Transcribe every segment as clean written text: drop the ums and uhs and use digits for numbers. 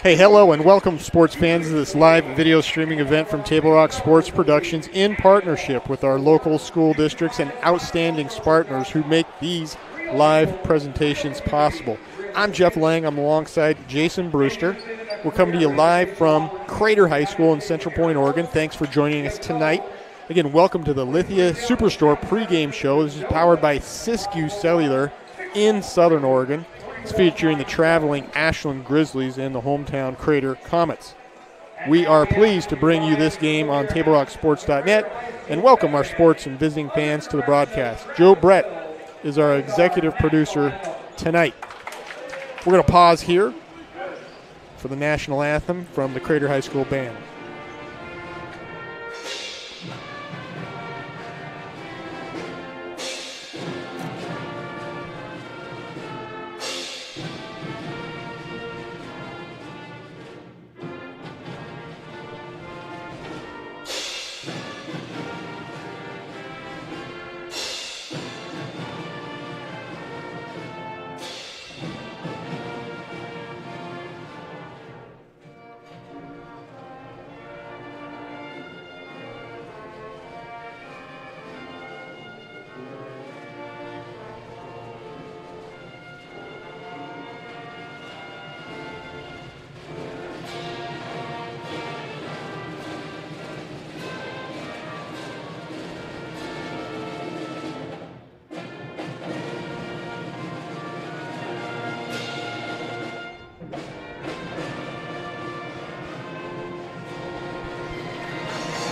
Hey, hello, and welcome, sports fans, to this live video streaming event from Table Rock Sports Productions in partnership with our local school districts and outstanding partners who make these live presentations possible. I'm Jeff Lang. I'm alongside Jason Brewster. We're coming to you live from Crater High School in Central Point, Oregon. Thanks for joining us tonight. Again, welcome to the Lithia Superstore pregame show. This is powered by Siskiyou Cellular in Southern Oregon. It's featuring the traveling Ashland Grizzlies and the hometown Crater Comets. We are pleased to bring you this game on TableRockSports.net and welcome our sports and visiting fans to the broadcast. Joe Brett is our executive producer tonight. We're going to pause here for the national anthem from the Crater High School Band.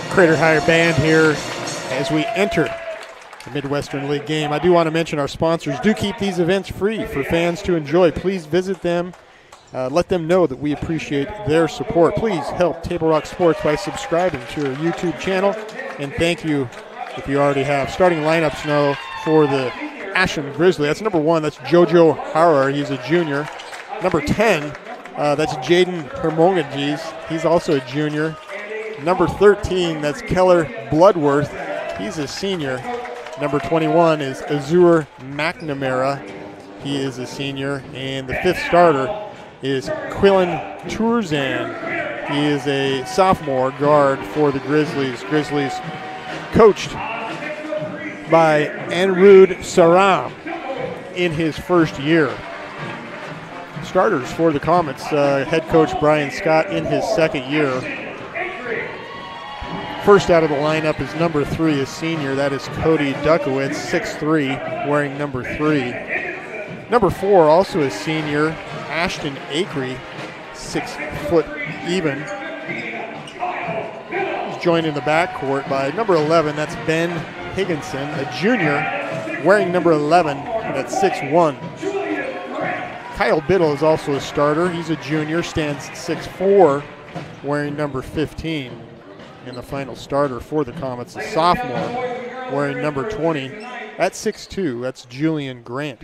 Crater High Band here as we enter the Midwestern League game. I do want to mention our sponsors do keep these events free for fans to enjoy. Please visit them. Let them know that we appreciate their support. Please help Table Rock Sports by subscribing to our YouTube channel, and thank you if you already have. Starting lineups now for the Ashland Grizzly. That's number 1. That's JoJo Harrer. He's a junior. Number 10, that's Jaden Hermongages. He's also a junior. Number 13, that's Keller Bloodworth. He's a senior. Number 21 is Azur McNamara. He is a senior. And the 5th starter is Quillen Turzan. He is a sophomore guard for the Grizzlies. Grizzlies coached by Anirudh Saram in his first year. Starters for the Comets, head coach Brian Scott in his second year. First out of the lineup is number 3, a senior. That is Cody Duckowitz, 6'3", wearing number 3. Number 4, also a senior, Ashton Acree, 6 foot even. He's joined in the backcourt by number 11, that's Ben Higginson, a junior, wearing number 11, that's 6'1". Kyle Biddle is also a starter. He's a junior, stands 6'4", wearing number 15. And the final starter for the Comets, a sophomore, wearing number 20. That's 6'2", that's Julian Grant.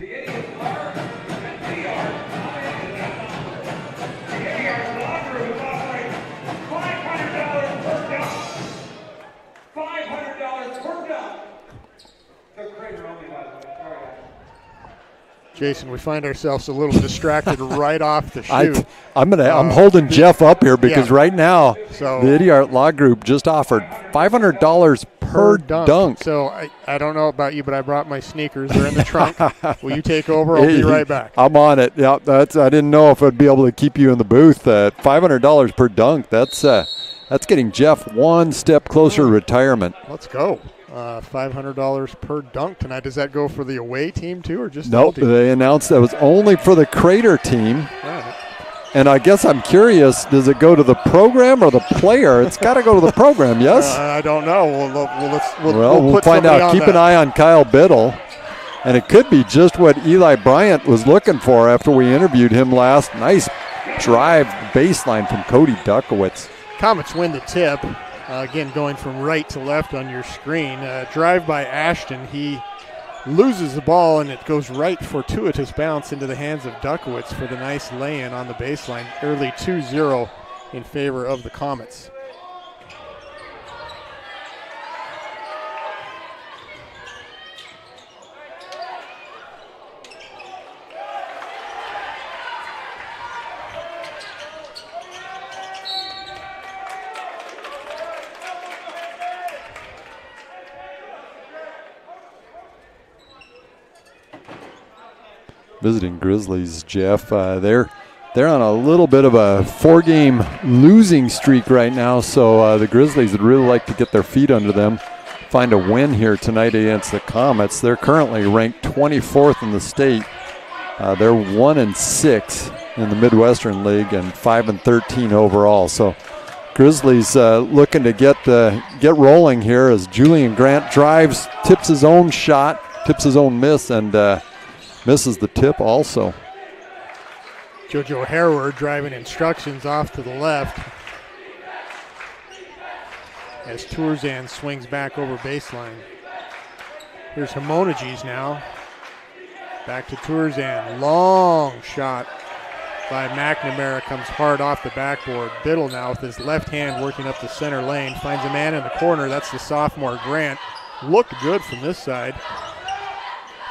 Jason, we find ourselves a little distracted right off the shoot. I'm holding Jeff up here because right now the Idiart Law Group just offered $500 per dunk. So I don't know about you, but I brought my sneakers. They're in the trunk. Will you take over? I'll be right back. I'm on it. Yeah, I didn't know if I'd be able to keep you in the booth. $500 per dunk. That's getting Jeff one step closer to retirement. Let's go. $500 per dunk tonight. Does that go for the away team too, or just nope? They announced that was only for the Crater team. Right. And I guess I'm curious, does it go to the program or the player? It's got to go to the program, yes? I don't know. We'll find out. Keep an eye on Kyle Biddle. And it could be just what Eli Bryant was looking for after we interviewed him last. Nice drive baseline from Cody Duckowitz. Comets win the tip. Again, going from right to left on your screen. Drive by Ashton. He loses the ball, and it goes right, fortuitous bounce into the hands of Duckowitz for the nice lay-in on the baseline. Early 2-0 in favor of the Comets. visiting Grizzlies, Jeff. They're on a little bit of a 4-game losing streak right now, so the Grizzlies would really like to get their feet under them, find a win here tonight against the Comets. They're currently ranked 24th in the state. They're 1-6 in the Midwestern League and 5-13 overall. So Grizzlies looking to get rolling here as Julian Grant drives, tips his own shot, tips his own miss, and misses the tip also. JoJo Harrower driving instructions off to the left as Tourzan swings back over baseline. Here's Homoniges now. Back to Tourzan. Long shot by McNamara, comes hard off the backboard. Biddle now with his left hand working up the center lane. Finds a man in the corner. That's the sophomore Grant. Looked good from this side.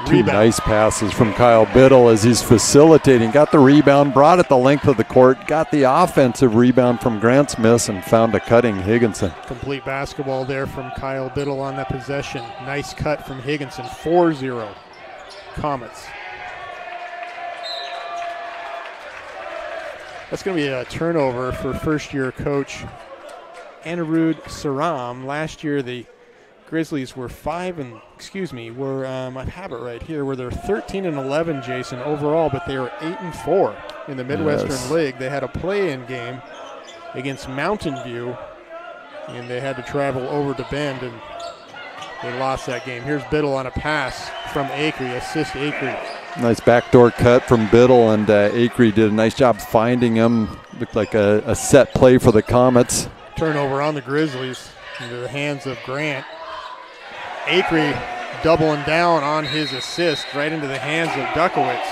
Two nice passes from Kyle Biddle as he's facilitating. Got the rebound, brought it the length of the court, got the offensive rebound from Grant's miss, and found a cutting Higginson. Complete basketball there from Kyle Biddle on that possession. Nice cut from Higginson. 4-0 Comets. That's going to be a turnover for first-year coach Anirudh Saram. Last year, the Grizzlies were I have it right here, where they're 13-11, Jason, overall, but they were 8-4 in the Midwestern League. They had a play-in game against Mountain View, and they had to travel over to Bend, and they lost that game. Here's Biddle on a pass from Acree, assist Acree. Nice backdoor cut from Biddle, and Acree did a nice job finding him. Looked like a set play for the Comets. Turnover on the Grizzlies into the hands of Grant. Acree doubling down on his assist right into the hands of Duckowitz.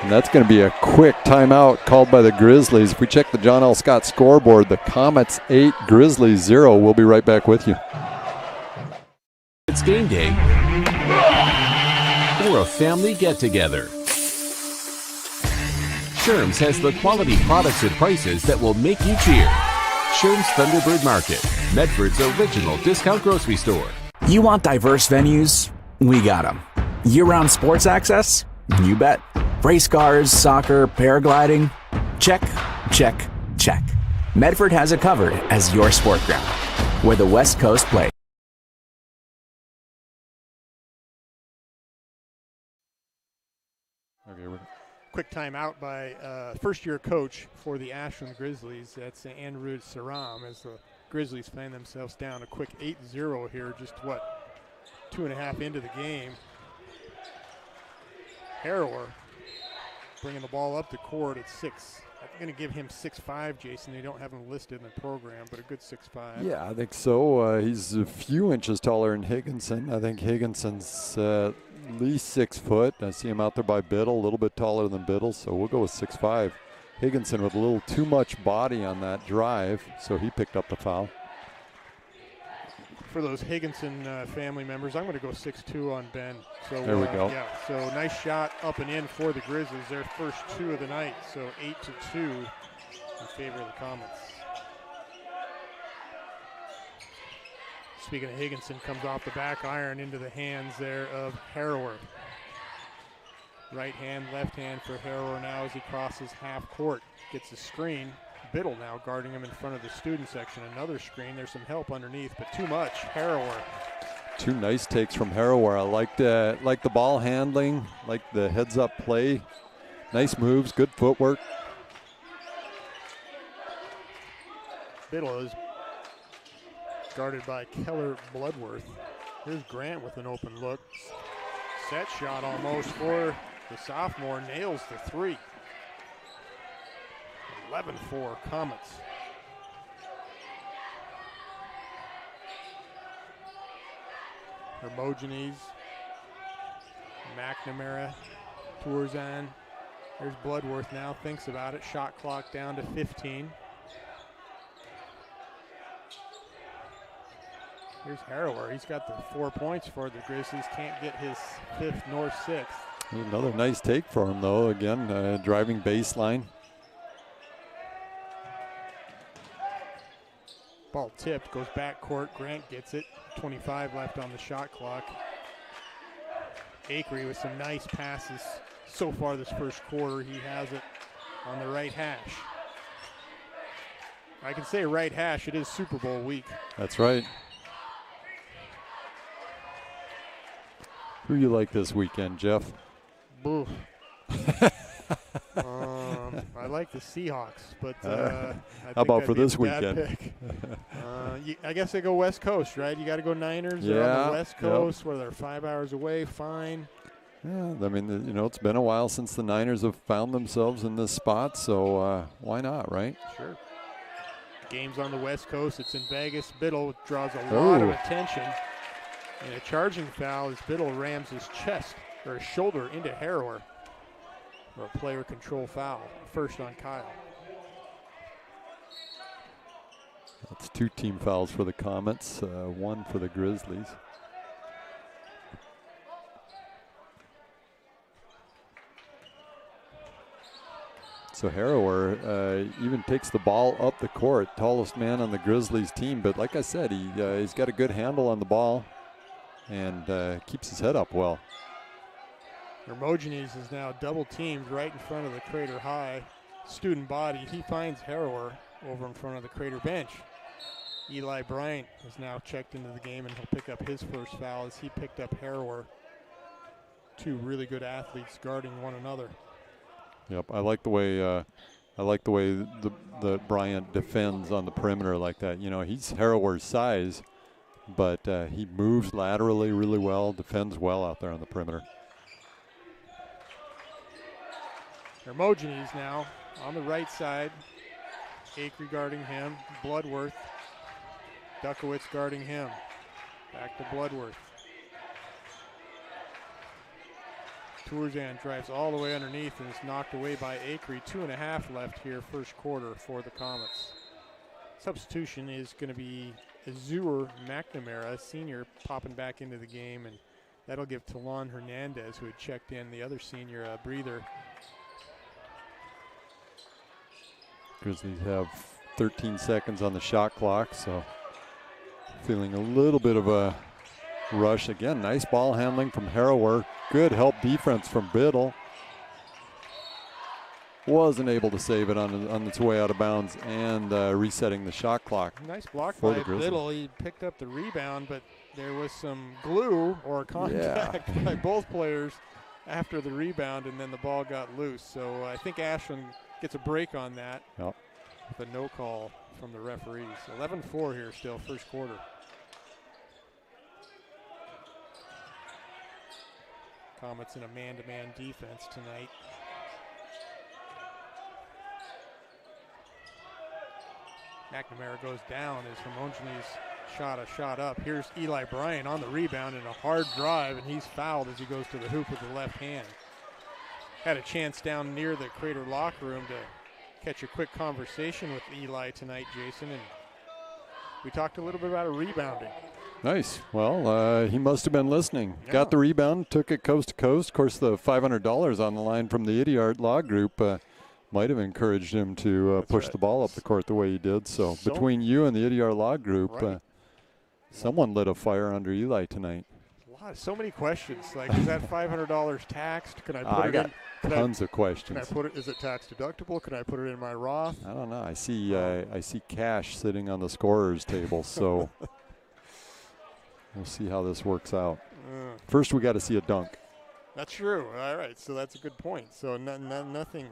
And that's going to be a quick timeout called by the Grizzlies. If we check the John L. Scott scoreboard, the Comets 8, Grizzlies 0. We'll be right back with you. It's game day or a family get-together. Sherm's has the quality products and prices that will make you cheer. Sherm's Thunderbird Market, Medford's original discount grocery store. You want diverse venues? We got them. Year-round sports access? You bet. Race cars, soccer, paragliding? Check, check, check. Medford has it covered as your sport ground, where the West Coast plays. Quick timeout by first-year coach for the Ashland Grizzlies. That's Anirudh Saram, as the Grizzlies find themselves down a quick 8-0 here, just 2.5 into the game. Harrower bringing the ball up the court at 6. I'm going to give him 6'5", Jason. They don't have him listed in the program, but a good 6'5". Yeah, I think so. He's a few inches taller than Higginson. I think Higginson's at least 6 foot. I see him out there by Biddle, a little bit taller than Biddle, so we'll go with 6'5". Higginson with a little too much body on that drive, so he picked up the foul. For those Higginson family members, I'm going to go 6'2" on Ben. So there we go. Yeah, so nice shot up and in for the Grizzlies. Their first 2 of the night, so 8-2 in favor of the Comets. Speaking of Higginson, comes off the back iron into the hands there of Harrower. Right hand, left hand for Harrower now as he crosses half court. Gets a screen. Biddle now guarding him in front of the student section. Another screen. There's some help underneath, but too much. Harrower. 2 nice takes from Harrower. I like the ball handling, like the heads-up play. Nice moves, good footwork. Biddle is guarded by Keller Bloodworth. Here's Grant with an open look. Set shot almost for the sophomore. Nails the 3. 11-4 Comets. Hermogenes, McNamara, Tourzan. There's Bloodworth now, thinks about it. Shot clock down to 15. Here's Harrower. He's got the 4 points for the Grizzlies. Can't get his 5th nor 6th. Another nice take for him, though. Again, driving baseline. Ball tipped, goes back court. Grant gets it. 25 left on the shot clock. Acree with some nice passes. so far this first quarter. He has it on the right hash. I can say right hash. It is Super Bowl week. That's right. Who you like this weekend, Jeff? Boo. I like the Seahawks, but I think how about that'd for be a this bad weekend? pick. I guess they go West Coast, right? You got to go Niners. They're on the West Coast, where they're 5 hours away. Fine. Yeah, I mean, it's been a while since the Niners have found themselves in this spot, so why not, right? Sure. Game's on the West Coast. It's in Vegas. Biddle draws a lot of attention. And a charging foul as Biddle rams his chest or his shoulder into Harrower. For a player control foul. First on Kyle. That's 2 team fouls for the Comets, 1 for the Grizzlies. So Harrower even takes the ball up the court, tallest man on the Grizzlies team. But like I said, he's got a good handle on the ball and keeps his head up well. Hermogenes is now double teamed right in front of the Crater High student body. He finds Harrower over in front of the Crater bench. Eli Bryant is now checked into the game, and he'll pick up his first foul as he picked up Harrower. 2 really good athletes guarding one another. Yep, I like the way the Bryant defends on the perimeter like that. He's Harrower's size, but he moves laterally really well, defends well out there on the perimeter. Hermogenes now on the right side. Acre guarding him. Bloodworth. Dukowitz guarding him. Back to Bloodworth. Tourzan drives all the way underneath and is knocked away by Acre. 2.5 left here, first quarter for the Comets. Substitution is going to be Azure McNamara, senior, popping back into the game, and that'll give Talon Hernandez, who had checked in, the other senior, a breather. Grizzlies have 13 seconds on the shot clock, so feeling a little bit of a rush. Again, nice ball handling from Harrower. Good help defense from Biddle. Wasn't able to save it on its way out of bounds and resetting the shot clock. Nice block by Biddle. He picked up the rebound, but there was some glue or contact by both players after the rebound, and then the ball got loose. So I think Ashland gets a break on that. Yep. With a no call from the referees. 11-4 here still, first quarter. Comets in a man-to-man defense tonight. McNamara goes down as Hermogenes shot a shot up. Here's Eli Bryant on the rebound and a hard drive, and he's fouled as he goes to the hoop with the left hand. Had a chance down near the Crater locker room to catch a quick conversation with Eli tonight, Jason, and we talked a little bit about rebounding. Nice. Well, he must have been listening. Yeah. Got the rebound, took it coast to coast. Of course, the $500 on the line from the Idiart Law Group might have encouraged him to push the ball up the court the way he did. So between you and the Idiart Law Group, someone lit a fire under Eli tonight. So many questions. Like, is that $500 taxed? Can I put it in? Tons of questions. Can I put it? Is it tax deductible? Can I put it in my Roth? I don't know. I see cash sitting on the scorer's table. So we'll see how this works out. First, we got to see a dunk. That's true. All right. So that's a good point. So nothing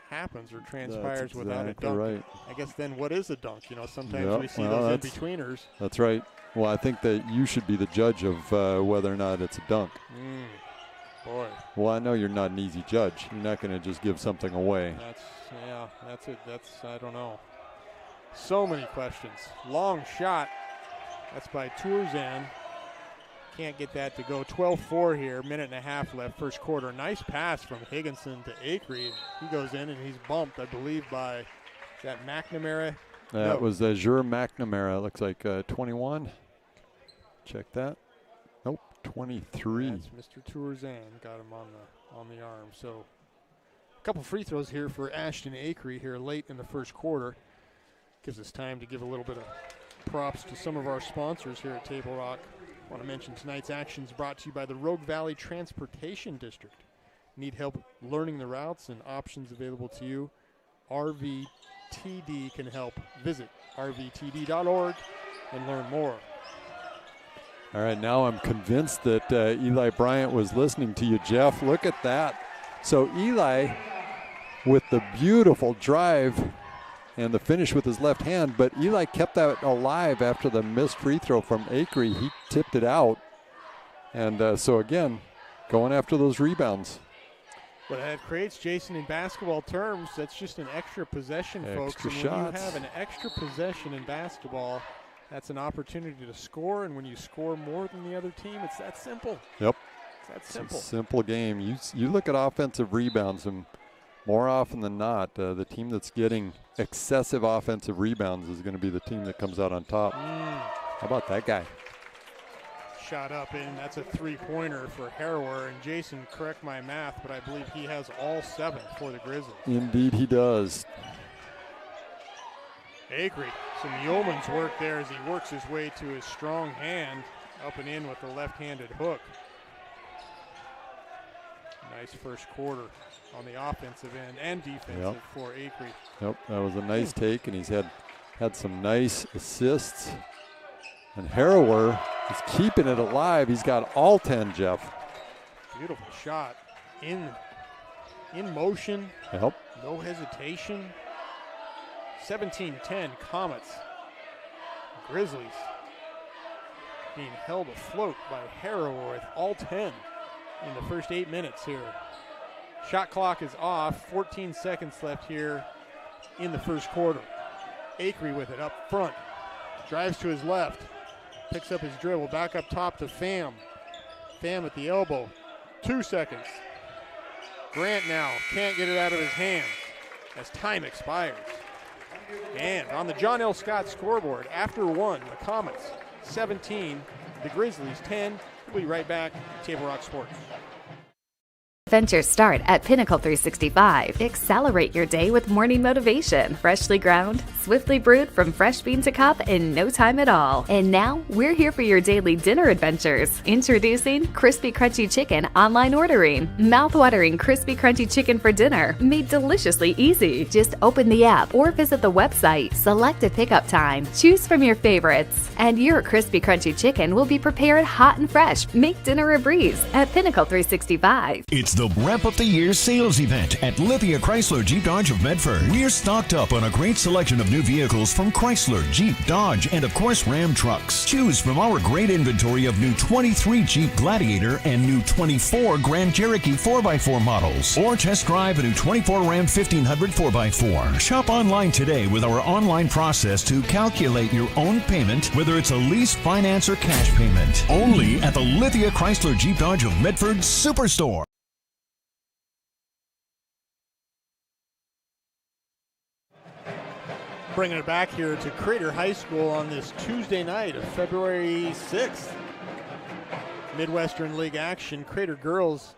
happens or transpires without a dunk. Right. I guess then what is a dunk? Sometimes we see those in-betweeners. That's right. Well, I think that you should be the judge of whether or not it's a dunk. Boy. Well, I know you're not an easy judge. You're not going to just give something away. That's it. I don't know. So many questions. Long shot. That's by Tourzan. Can't get that to go. 12-4 here. Minute and a half left, first quarter. Nice pass from Higginson to Acre. He goes in and he's bumped, I believe, by, is that McNamara? That was Azure McNamara. Looks like 21. Check that. Nope, 23. That's Mr. Tourzan. Got him on the arm. So a couple free throws here for Ashton Acre here late in the first quarter. Gives us time to give a little bit of props to some of our sponsors here at Table Rock. I want to mention tonight's action is brought to you by the Rogue Valley Transportation District. Need help learning the routes and options available to you? RVTD can help. Visit rvtd.org and learn more. All right, now I'm convinced that Eli Bryant was listening to you, Jeff. Look at that. So Eli with the beautiful drive and the finish with his left hand, but Eli kept that alive after the missed free throw from Acree. He tipped it out. And so again, going after those rebounds. What that creates, Jason, in basketball terms, that's just an extra possession, folks. Extra and shots. When you have an extra possession in basketball, that's an opportunity to score. And when you score more than the other team, it's that simple. Yep. It's that simple. It's a simple game. You look at offensive rebounds, and more often than not, the team that's getting excessive offensive rebounds is going to be the team that comes out on top. How about that guy? Shot up in. That's a three-pointer for Harrower. And Jason, correct my math, but I believe he has all 7 for the Grizzlies. Indeed he does. Acree, some yeoman's work there as he works his way to his strong hand, up and in with the left-handed hook. Nice first quarter on the offensive end and defensive for Acree. Yep, that was a nice take, and he's had some nice assists. And Harrower is keeping it alive. He's got all 10, Jeff. Beautiful shot. In motion. Yep. No hesitation. 17-10 Comets. Grizzlies being held afloat by Harrower with all 10 in the first 8 minutes here. Shot clock is off. 14 seconds left here in the first quarter. Acree with it up front. Drives to his left. Picks up his dribble. Back up top to Pham. Pham at the elbow. 2 seconds. Grant now can't get it out of his hands as time expires. And on the John L. Scott scoreboard, after 1, the Comets 17, the Grizzlies 10. We'll be right back. Table Rock Sports. Adventures start at Pinnacle 365. Accelerate your day with morning motivation. Freshly ground, swiftly brewed from fresh bean to cup in no time at all. And now, we're here for your daily dinner adventures. Introducing Crispy Crunchy Chicken online ordering. Mouth-watering Crispy Crunchy Chicken for dinner, made deliciously easy. Just open the app or visit the website. Select a pickup time. Choose from your favorites. And your Crispy Crunchy Chicken will be prepared hot and fresh. Make dinner a breeze at Pinnacle 365. It's the Wrap Up the Year sales event at Lithia Chrysler Jeep Dodge of Medford. We're stocked up on a great selection of new vehicles from Chrysler, Jeep, Dodge, and of course Ram trucks. Choose from our great inventory of new 23 Jeep Gladiator and new 24 Grand Cherokee 4x4 models. Or test drive a new 24 Ram 1500 4x4. Shop online today with our online process to calculate your own payment, whether it's a lease, finance, or cash payment. Only at the Lithia Chrysler Jeep Dodge of Medford Superstore. Bringing it back here to Crater High School on this Tuesday night of February 6th. Midwestern League action. Crater girls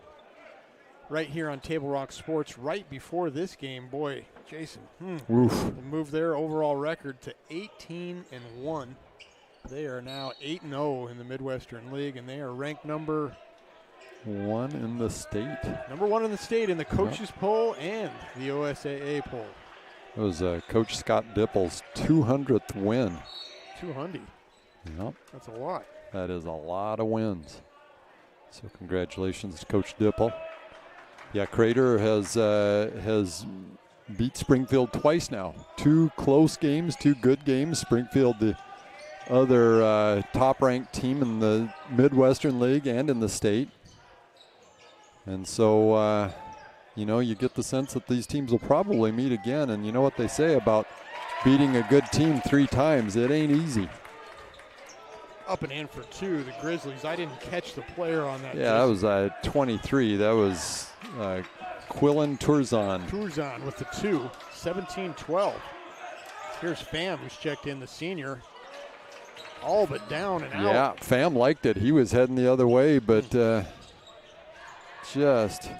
right here on Table Rock Sports right before this game. Boy, Jason, they moved their overall record to 18-1. They are now 8-0 in the Midwestern League, and they are ranked number 1 in the state. Number 1 in the state in the coaches poll and the OSAA poll. It was Coach Scott Dipple's 200th win. 200. Yep. That's a lot. That is a lot of wins. So congratulations to Coach Dipple. Yeah, Crater has beat Springfield twice now. 2 close games, 2 good games. Springfield, the other top-ranked team in the Midwestern League and in the state. And so, you get the sense that these teams will probably meet again. And you know what they say about beating a good team 3 times. It ain't easy. Up and in for 2, the Grizzlies. I didn't catch the player on that. Yeah, that was 23. That was Quillen Turzon. Turzon with the 2, 17-12. Here's Pham, who's checked in, the senior. All but down and out. Yeah, Pham liked it. He was heading the other way, but just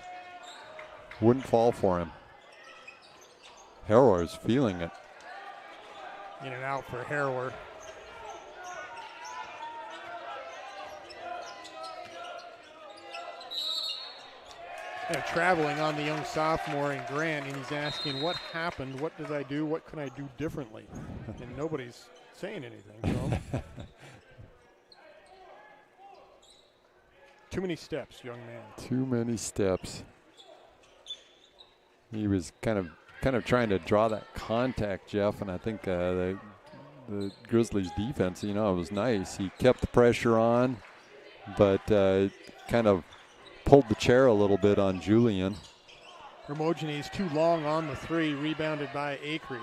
wouldn't fall for him. Harrower's feeling it. In and out for Harrower. traveling on the young sophomore in Grant, and he's asking, what happened? What did I do? What can I do differently? And nobody's saying anything. So. Too many steps, young man. Too many steps. He was kind of trying to draw that contact, Jeff, and I think the Grizzlies defense, it was nice. He kept the pressure on, but kind of pulled the chair a little bit on Julian. Hermogenes too long on the three, rebounded by Acree.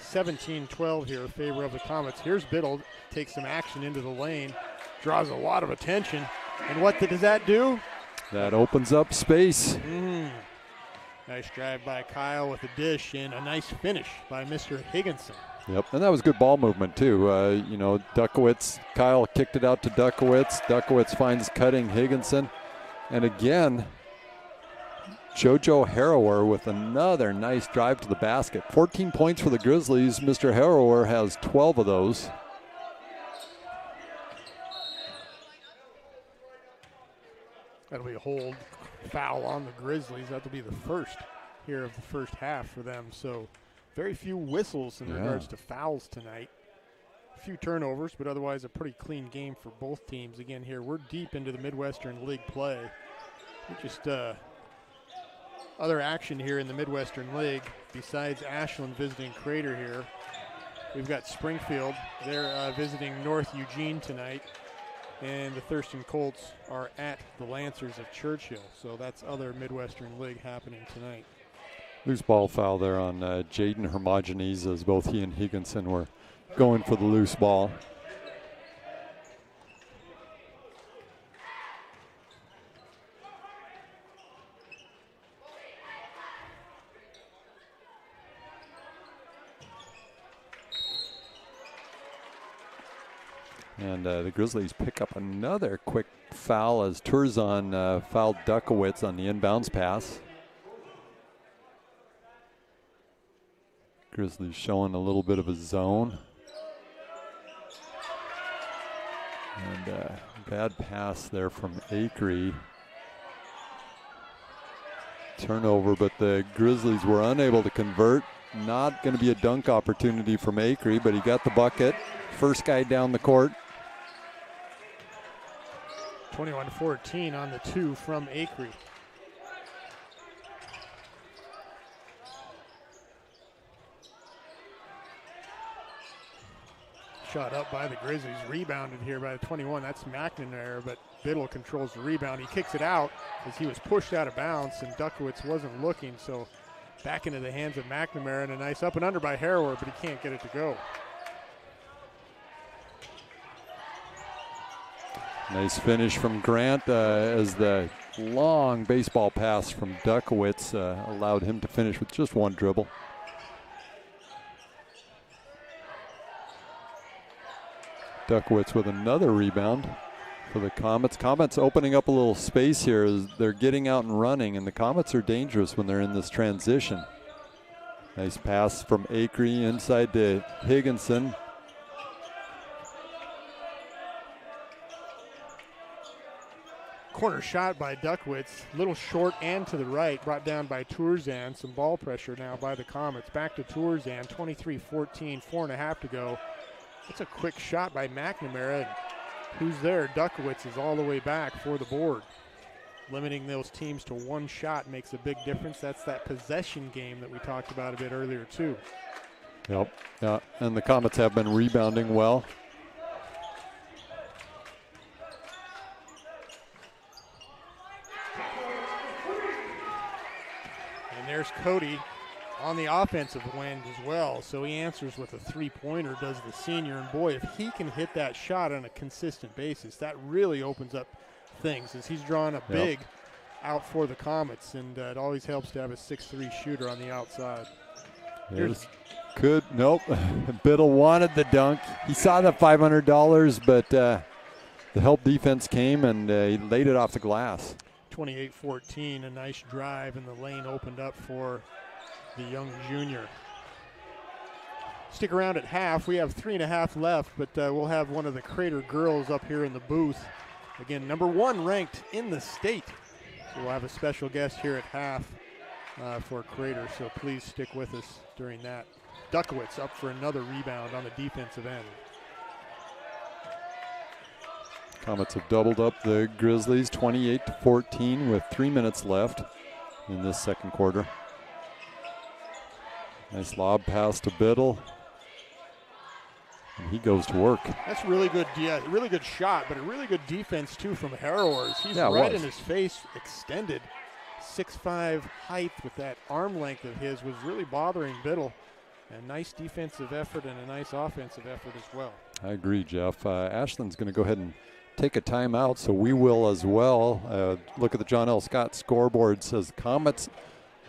17-12 here in favor of the Comets. Here's Biddle, takes some action into the lane, draws a lot of attention. And what does that do? That opens up space. Nice drive by Kyle with a dish, and a nice finish by Mr. Higginson. Yep, and that was good ball movement too. Duckowitz, Kyle kicked it out to Duckowitz. Duckowitz finds cutting Higginson. And again, JoJo Harrower with another nice drive to the basket. 14 points for the Grizzlies. Mr. Harrower has 12 of those. That'll be a hold foul on the Grizzlies. That'll be the first here of the first half for them. So very few whistles in regards to fouls tonight. A few turnovers, but otherwise a pretty clean game for both teams. Again, here we're deep into the Midwestern League play. Just other action here in the Midwestern League besides Ashland visiting Crater here. We've got Springfield. They're visiting North Eugene tonight. And the Thurston Colts are at the Lancers of Churchill. So that's other Midwestern League happening tonight. Loose ball foul there on Jaden Hermogenes as both he and Higginson were going for the loose ball. And the Grizzlies pick up another quick foul as Turzon fouled Duckowitz on the inbounds pass. Grizzlies showing a little bit of a zone. And bad pass there from Acree. Turnover, but the Grizzlies were unable to convert. Not going to be a dunk opportunity from Acree, but he got the bucket. First guy down the court. 21-14 on the two from Acree. Shot up by the Grizzlies, rebounded here by the 21. That's McNamara, but Biddle controls the rebound. He kicks it out as he was pushed out of bounds, and Duckowitz wasn't looking, so back into the hands of McNamara, and a nice up and under by Harrower, but he can't get it to go. Nice finish from Grant as the long baseball pass from Duckowitz allowed him to finish with just one dribble. Duckowitz with another rebound for the Comets. Comets opening up a little space here as they're getting out and running, and the Comets are dangerous when they're in this transition. Nice pass from Acree inside to Higginson. Corner shot by Duckowitz, little short and to the right, brought down by Turzan. Some ball pressure now by the Comets. Back to Turzan, 23-14, 4.5 to go. It's a quick shot by McNamara. Who's there? Duckowitz is all the way back for the board. Limiting those teams to one shot makes a big difference. That's that possession game that we talked about a bit earlier too. Yep, yeah, and the Comets have been rebounding well. And there's Cody on the offensive end as well. So he answers with a three-pointer, does the senior. And boy, if he can hit that shot on a consistent basis, that really opens up things as he's drawing a big out for the Comets. And it always helps to have a 6'3" shooter on the outside. Nope. Biddle wanted the dunk. He saw the $500, but the help defense came and he laid it off the glass. 28-14, a nice drive, and the lane opened up for the young junior. Stick around at half. We have 3.5 left, but we'll have one of the Crater girls up here in the booth. Again, number 1 ranked in the state So we'll have a special guest here at half for Crater, so please stick with us during that. Duckowitz up for another rebound on the defensive end. Comets have doubled up the Grizzlies 28-14 with 3 minutes left in this second quarter. Nice lob pass to Biddle. And he goes to work. That's really good, really good shot, but a really good defense too from Harrower. He's right in his face, extended. 6'5" height with that arm length of his was really bothering Biddle. A nice defensive effort and a nice offensive effort as well. I agree, Jeff. Ashland's going to go ahead and take a timeout, so we will as well. Look at the John L. Scott scoreboard. It says Comets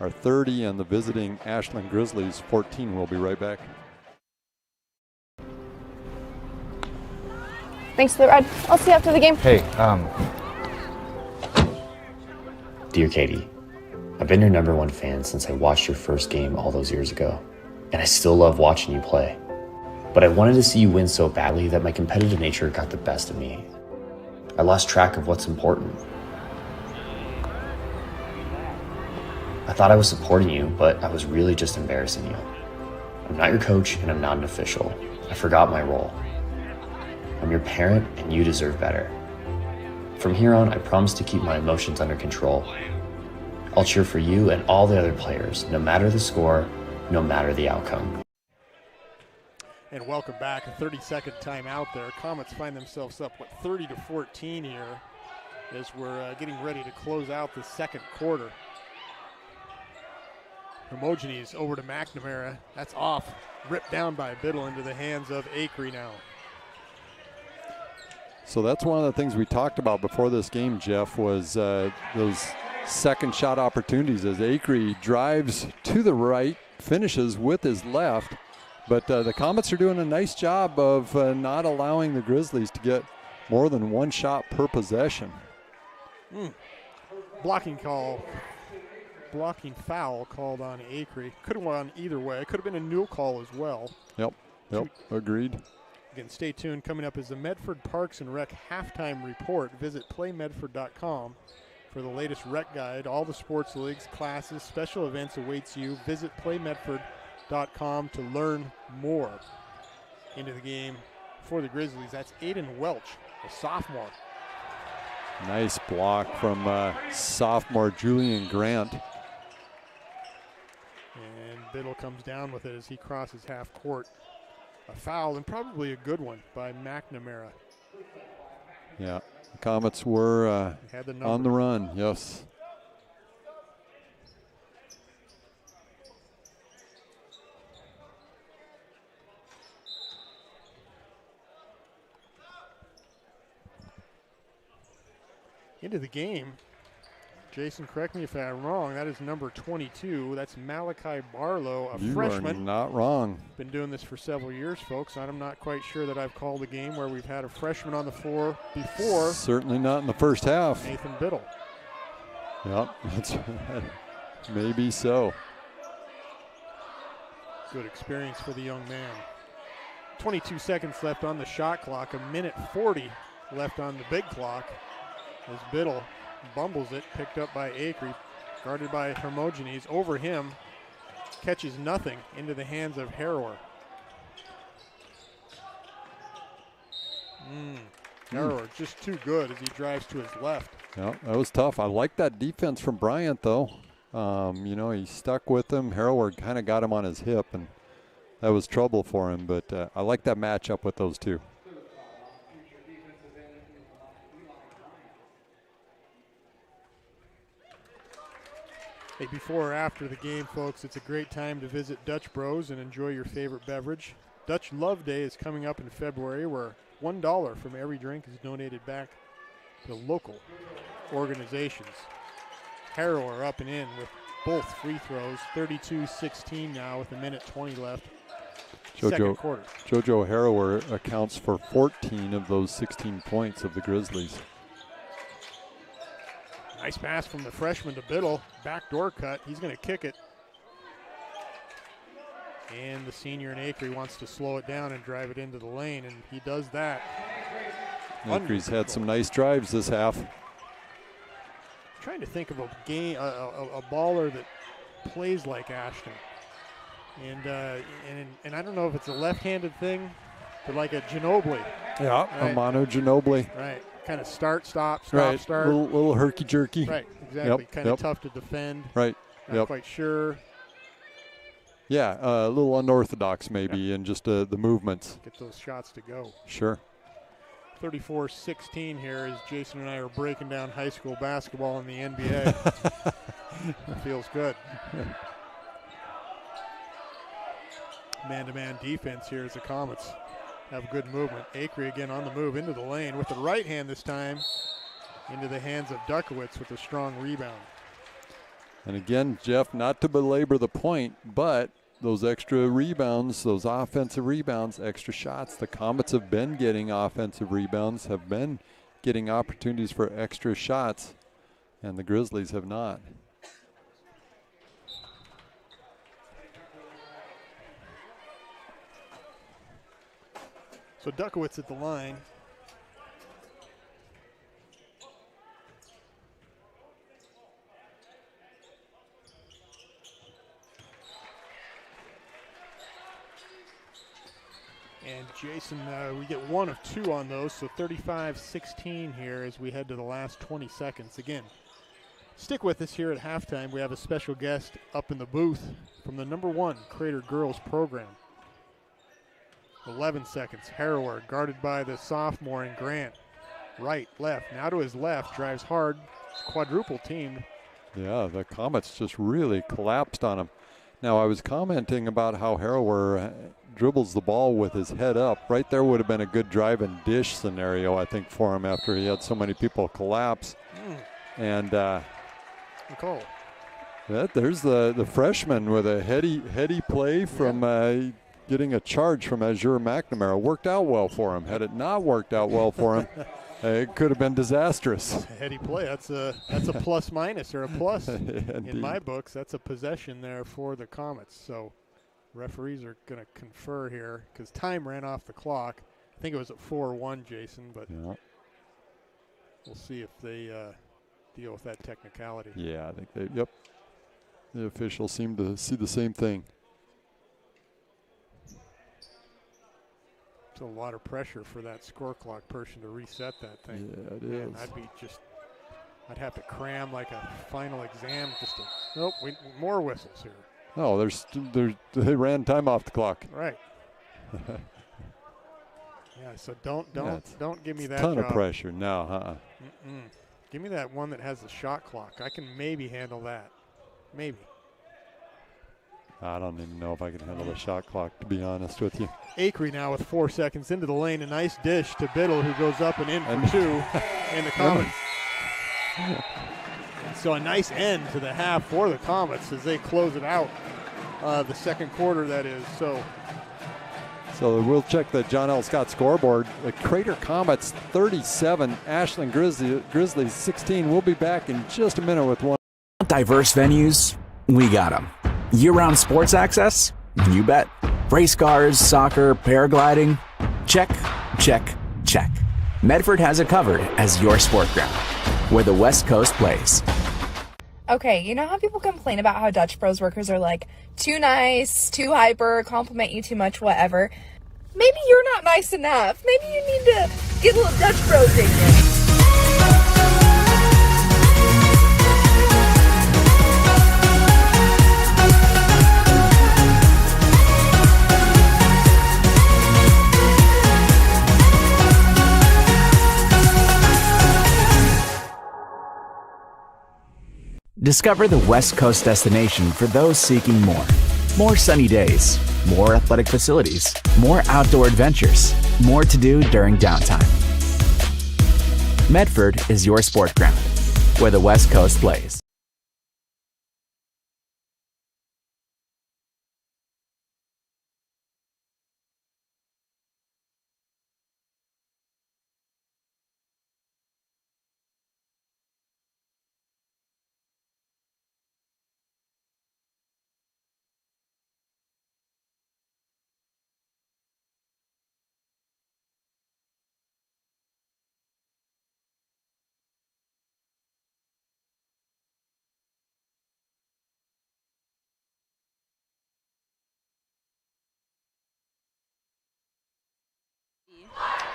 are 30 and the visiting Ashland Grizzlies 14. We'll be right back. Thanks for the ride. I'll see you after the game. Hey, Dear Katie, I've been your #1 fan since I watched your first game all those years ago, and I still love watching you play. But I wanted to see you win so badly that my competitive nature got the best of me. I lost track of what's important. I thought I was supporting you, but I was really just embarrassing you. I'm not your coach, and I'm not an official. I forgot my role. I'm your parent, and you deserve better. From here on, I promise to keep my emotions under control. I'll cheer for you and all the other players, no matter the score, no matter the outcome. And welcome back. A 30-second timeout there. Comets find themselves up, 30-14 here as we're getting ready to close out the second quarter. Hermogenes over to McNamara. That's off. Ripped down by Biddle into the hands of Acree now. So that's one of the things we talked about before this game, Jeff, was those second shot opportunities as Acree drives to the right, finishes with his left. But the Comets are doing a nice job of not allowing the Grizzlies to get more than one shot per possession. Blocking foul called on Acree. Could have gone either way. Could have been a no call as well. Yep, agreed. Again, stay tuned. Coming up is the Medford Parks and Rec halftime report. Visit playmedford.com for the latest rec guide. All the sports leagues, classes, special events awaits you. Visit playmedford.com to learn more. Into the game for the Grizzlies, that's Aiden Welch, a sophomore. Nice block from sophomore Julian Grant. And Biddle comes down with it as he crosses half court. A foul, and probably a good one, by McNamara. Yeah, the Comets were on the run, yes. Into the game. Jason, correct me if I'm wrong, that is number 22. That's Malachi Barlow, a freshman. You are not wrong. Been doing this for several years, folks. I'm not quite sure that I've called a game where we've had a freshman on the floor before. Certainly not in the first half. Nathan Biddle. Yep, that's maybe so. Good experience for the young man. 22 seconds left on the shot clock, a minute 40 left on the big clock as Biddle bumbles it, picked up by Acree, guarded by Hermogenes. Over him, catches nothing, into the hands of Harrower. Harrower just too good as he drives to his left. Yeah, that was tough. I like that defense from Bryant, though. He stuck with him. Harrower kind of got him on his hip, and that was trouble for him. But I like that matchup with those two. Hey, before or after the game, folks, it's a great time to visit Dutch Bros and enjoy your favorite beverage. Dutch Love Day is coming up in February, where $1 from every drink is donated back to local organizations. Harrower up and in with both free throws. 32-16 now with a minute 20 left. Second quarter. JoJo Harrower accounts for 14 of those 16 points of the Grizzlies. Nice pass from the freshman to Biddle. Backdoor cut. He's going to kick it. And the senior in Acree wants to slow it down and drive it into the lane, and he does that. Acree's had some nice drives this half. trying to think of a game, a baller that plays like Ashton. And I don't know if it's a left-handed thing, but like a Ginobili. Yeah, right? a Manu Ginobili. Right. Kind of start, stop, Right. start. Little herky-jerky. Right, exactly. Yep, Kind of yep. tough to defend. Right. Not quite sure. Yeah, a little unorthodox maybe in just the movements. Get those shots to go. Sure. 34-16 here as Jason and I are breaking down high school basketball in the NBA. It feels good. Man-to-man defense here as the Comets have good movement. Acree again on the move into the lane with the right hand this time into the hands of Dukowitz with a strong rebound. And again, Jeff, not to belabor the point, but those extra rebounds, those offensive rebounds, extra shots, the Comets have been getting offensive rebounds, have been getting opportunities for extra shots, and the Grizzlies have not. So Dukowitz at the line. And Jason, we get 1 of 2 on those, so 35-16 here as we head to the last 20 seconds. Again, stick with us here at halftime. We have a special guest up in the booth from the #1 Crater Girls program. 11 seconds. Harrower guarded by the sophomore in Grant. Right, left. Now to his left. Drives hard. Quadruple teamed. Yeah, the Comets just really collapsed on him. Now, I was commenting about how Harrower dribbles the ball with his head up. Right there would have been a good drive and dish scenario, I think, for him after he had so many people collapse. And Nicole. there's the freshman with a heady play from getting a charge from Azure McNamara. Worked out well for him. Had it not worked out well for him, it could have been disastrous. Heady play. That's a plus minus or a plus. Indeed. In my books, that's a possession there for the Comets. So referees are going to confer here because time ran off the clock. I think it was at 4-1, Jason, but we'll see if they deal with that technicality. Yeah, I think the officials seem to see the same thing. It's a lot of pressure for that score clock person to reset that thing. Yeah, it Man, is. I'd have to cram like a final exam just to. Nope, more whistles here. No, they ran time off the clock. Right. Yeah, so don't give me that ton job. of pressure. No, Give me that one that has the shot clock. I can maybe handle that. Maybe. I don't even know if I can handle the shot clock, to be honest with you. Acree now with 4 seconds into the lane. A nice dish to Biddle, who goes up and in for 2 in the Comets. So a nice end to the half for the Comets as they close it out. The second quarter, that is. So we'll check the John L. Scott scoreboard. The Crater Comets 37, Ashland Grizzlies 16. We'll be back in just a minute with one. Diverse venues? We got them. Year-round sports access? You bet. Race cars, soccer, paragliding? Check, check, check. Medford has it covered as your sport ground, where the West Coast plays. Okay, you know how people complain about how Dutch Bros workers are like too nice, too hyper, compliment you too much, whatever? Maybe you're not nice enough. Maybe you need to get a little Dutch Bro digging. Discover the West Coast destination for those seeking more. More sunny days, more athletic facilities, more outdoor adventures, more to do during downtime. Medford is your sport ground, where the West Coast plays.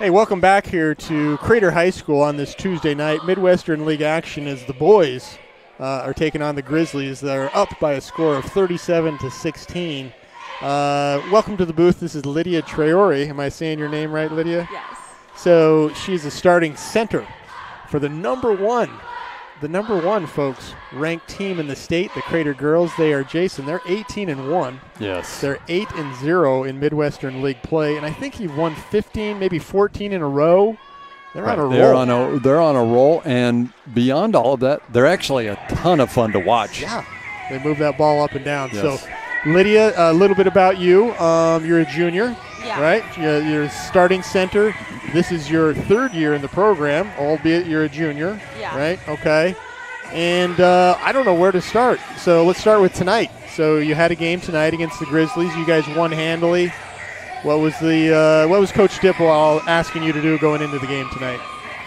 Hey, welcome back here to Crater High School on this Tuesday night. Midwestern League action as the boys are taking on the Grizzlies. They're up by a score of 37-16. Welcome to the booth. This is Lydia Traore. Am I saying your name right, Lydia? Yes. So she's a starting center for the number one, folks, ranked team in the state, the Crater Girls. They are, Jason, they're 18-1. Yes. They're 8-0 in Midwestern League play, and I think you've won 15, maybe 14 in a row. They're on a roll. They're on a roll, and beyond all of that, they're actually a ton of fun to watch. Yeah, they move that ball up and down. Yes. So, Lydia, a little bit about you. You're a junior, right? You're starting center. This is your third year in the program, albeit you're a junior, right? Okay. And I don't know where to start. So let's start with tonight. So you had a game tonight against the Grizzlies. You guys won handily. What was Coach Dipple asking you to do going into the game tonight?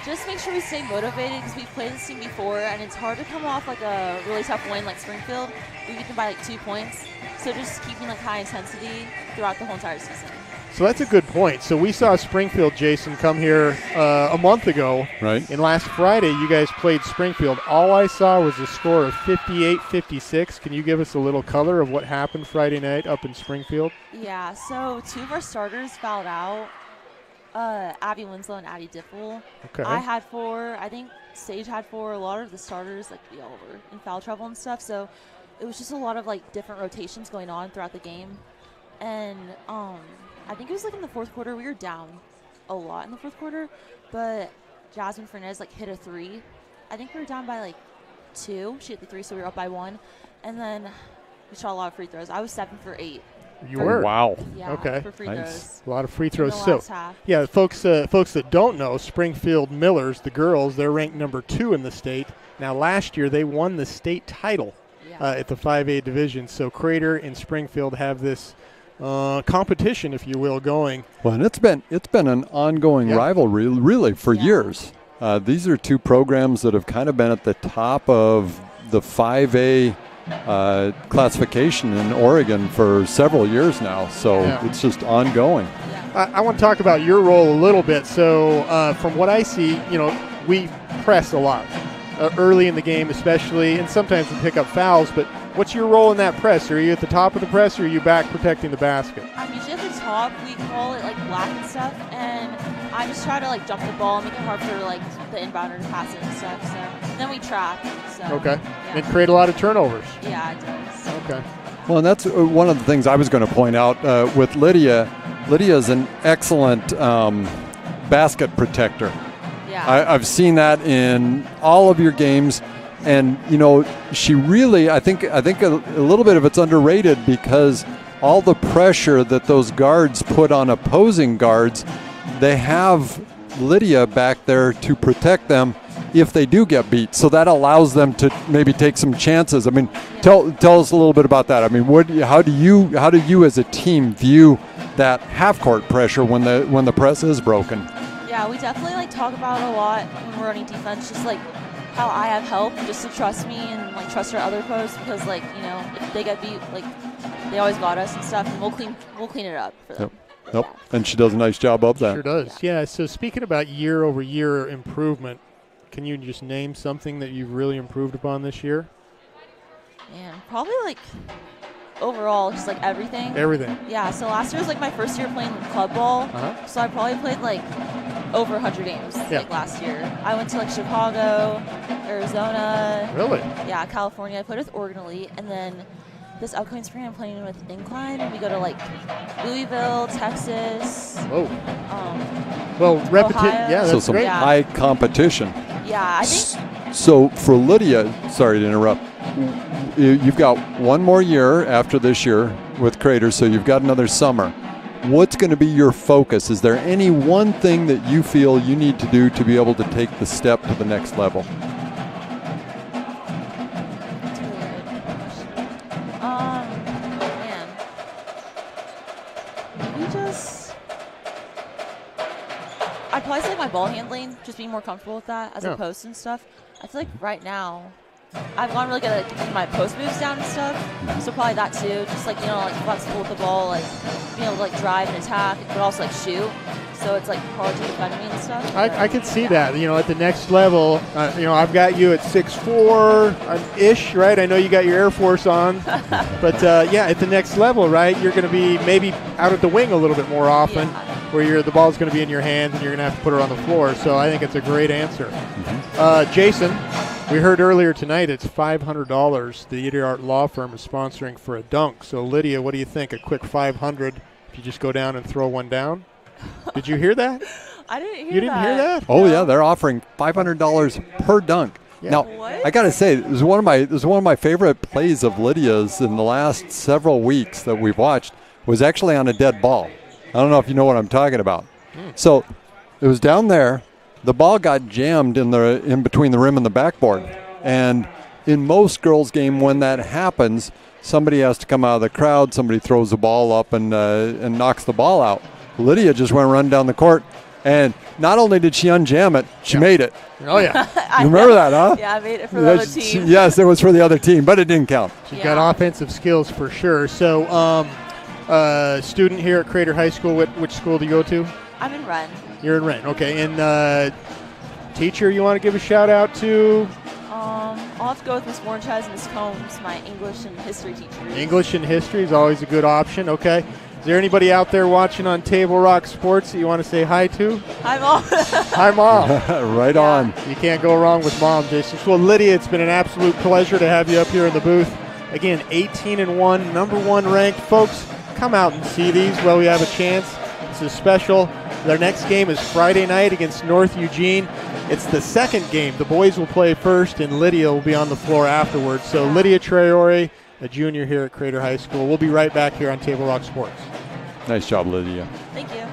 Just make sure we stay motivated because we've played this team before, and it's hard to come off like a really tough win like Springfield. We beat them by like 2 points. So just keeping like high intensity throughout the whole entire season. So that's a good point. So we saw Springfield, Jason, come here a month ago. Right. And last Friday, you guys played Springfield. All I saw was a score of 58-56. Can you give us a little color of what happened Friday night up in Springfield? Yeah, so 2 of our starters fouled out. Abby Winslow and Addie Dipple. Okay. I had 4. I think Sage had 4. A lot of the starters, like, we all were in foul trouble and stuff. So it was just a lot of, like, different rotations going on throughout the game. And I think it was like in the fourth quarter, we were down a lot in the fourth quarter, but Jasmine Fernandez like hit a 3. I think we were down by like 2. She hit the 3, so we were up by 1. And then we shot a lot of free throws. I was 7 for 8. You were? Wow. Yeah, okay. for free throws. A lot of free throws. In the So, last half. yeah, folks that don't know, Springfield Millers, the girls, they're ranked number 2 in the state. Now, last year they won the state title at the 5A division. So Crater and Springfield have this competition, if you will, going. Well, and it's been an ongoing rivalry, really, for years. These are 2 programs that have kind of been at the top of the 5A classification in Oregon for several years now. So it's just ongoing. I want to talk about your role a little bit. So from what I see, we press a lot early in the game, especially, and sometimes we pick up fouls. But what's your role in that press? Are you at the top of the press, or are you back protecting the basket? I'm usually at the top. We call it like black and stuff, and I just try to like jump the ball and make it hard for like the inbounder to pass it and stuff. So and then we trap. So okay, and create a lot of turnovers. Yeah, it does. Okay. Well, and that's one of the things I was going to point out with Lydia. Lydia is an excellent basket protector. Yeah. I've seen that in all of your games, and she really, I think a little bit of it's underrated because all the pressure that those guards put on opposing guards, they have Lydia back there to protect them if they do get beat. So that allows them to maybe take some chances. I mean, tell us a little bit about that. I mean, how do you as a team view that half court pressure when the press is broken? Yeah, we definitely like talk about it a lot when we're running defense, just like how I have help just to trust me and like trust our other pros because like, if they get beat, like they always got us and stuff, and we'll clean it up for them. Yep. And she does a nice job of that. Sure does. Yeah. So speaking about year-over-year improvement, can you just name something that you've really improved upon this year? Man, probably like overall, just like everything. Everything. Yeah. So last year was like my first year playing club ball. So I probably played like over 100 games like last year. I went to like Chicago, Arizona. Really? Yeah, California. I played with Oregon Elite, and then this upcoming spring I'm playing with Incline. We go to like Louisville, Texas. Oh. Well, repetition. Yeah, that's so some great. high competition. Yeah, I think. So for Lydia, sorry to interrupt, you've got one more year after this year with Crater, so you've got another summer. What's going to be your focus? Is there any one thing that you feel you need to do to be able to take the step to the next level? That's a really good question. Man. Maybe just... I'd probably say my ball handling, just being more comfortable with that as a post and stuff. I feel like right now, I've gotten really good at getting my post moves down and stuff. So probably that too. Just like, flexible with the ball, like being able to like drive and attack, but also like shoot. So it's like hard to defend me and stuff. I can see that. At the next level, I've got you at 6'4" ish, right? I know you got your Air Force on, but at the next level, right? You're going to be maybe out at the wing a little bit more often, where the ball's going to be in your hands and you're going to have to put it on the floor. So I think it's a great answer. Jason, we heard earlier tonight it's $500. The Idiart Law Firm is sponsoring for a dunk. So Lydia, what do you think? A quick $500 if you just go down and throw one down? Did you hear that? I didn't hear that. You didn't hear that? Oh yeah, they're offering $500 per dunk. Yeah. Now, What? I got to say, it was one of my favorite plays of Lydia's in the last several weeks that we've watched. Was actually on a dead ball. I don't know if you know what I'm talking about. So it was down there. The ball got jammed in between the rim and the backboard. And in most girls' game, when that happens, somebody has to come out of the crowd. Somebody throws the ball up and knocks the ball out. Lydia just went run down the court, and not only did she unjam it, she made it. Oh, yeah. You remember that, huh? Yeah, I made it for the other team. Yes, it was for the other team, but it didn't count. She's got offensive skills for sure. So, student here at Crater High School, which school do you go to? I'm in Wren. You're in Wren, okay. And teacher you want to give a shout out to? I'll have to go with Miss Warnchez and Miss Combs, my English and history teachers. English and history is always a good option, okay. Is there anybody out there watching on Table Rock Sports that you want to say hi to? Hi, Mom. Hi, Mom. Right on. You can't go wrong with Mom, Jason. Well, Lydia, it's been an absolute pleasure to have you up here in the booth. Again, 18-1, number 1 ranked. Folks, come out and see these while we have a chance. It's a special. Their next game is Friday night against North Eugene. It's the second game. The boys will play first, and Lydia will be on the floor afterwards. So Lydia Traore, a junior here at Crater High School. We'll be right back here on Table Rock Sports. Nice job, Lydia. Thank you.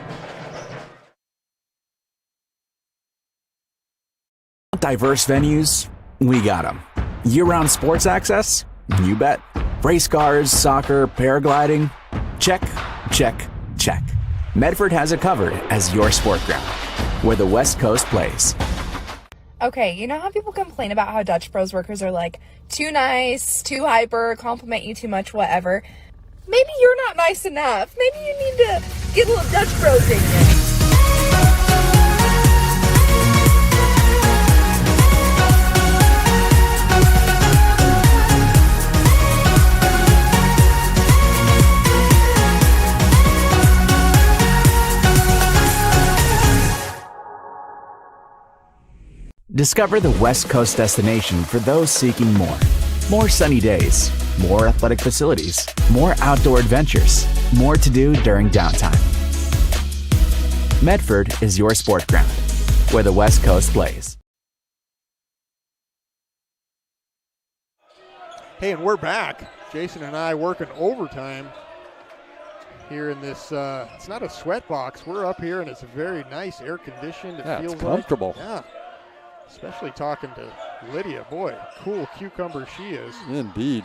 Diverse venues? We got them. Year-round sports access? You bet. Race cars, soccer, paragliding? Check, check, check. Medford has it covered as your sport ground, where the West Coast plays. Okay, you know how people complain about how Dutch Bros workers are like too nice, too hyper, compliment you too much, whatever? Maybe you're not nice enough. Maybe you need to get a little Dutch Bros in you. Discover the West Coast destination for those seeking more. More sunny days, more athletic facilities, more outdoor adventures, more to do during downtime. Medford is your sport ground, where the West Coast plays. Hey, and we're back. Jason and I working overtime here in this, it's not a sweat box. We're up here, and it's very nice, air-conditioned. It feels it's comfortable. Yeah. Especially talking to Lydia. Boy, cool cucumber she is. Indeed.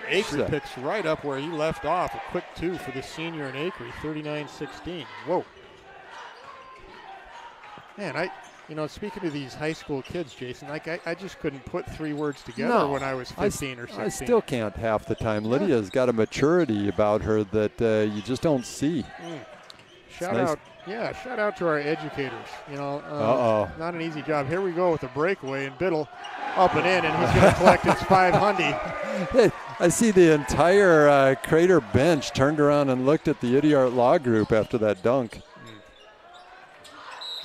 Acre picks right up where he left off. A quick 2 for the senior in Acre, 39-16. Whoa. Man, speaking to these high school kids, Jason, I just couldn't put 3 words together when I was 15 or 16. I still can't half the time. Lydia's got a maturity about her that you just don't see. Shout out to our educators. Not an easy job. Here we go with a breakaway, and Biddle up and in, and he's going to collect his 500. Hey, I see the entire Crater bench turned around and looked at the Idiart Law Group after that dunk.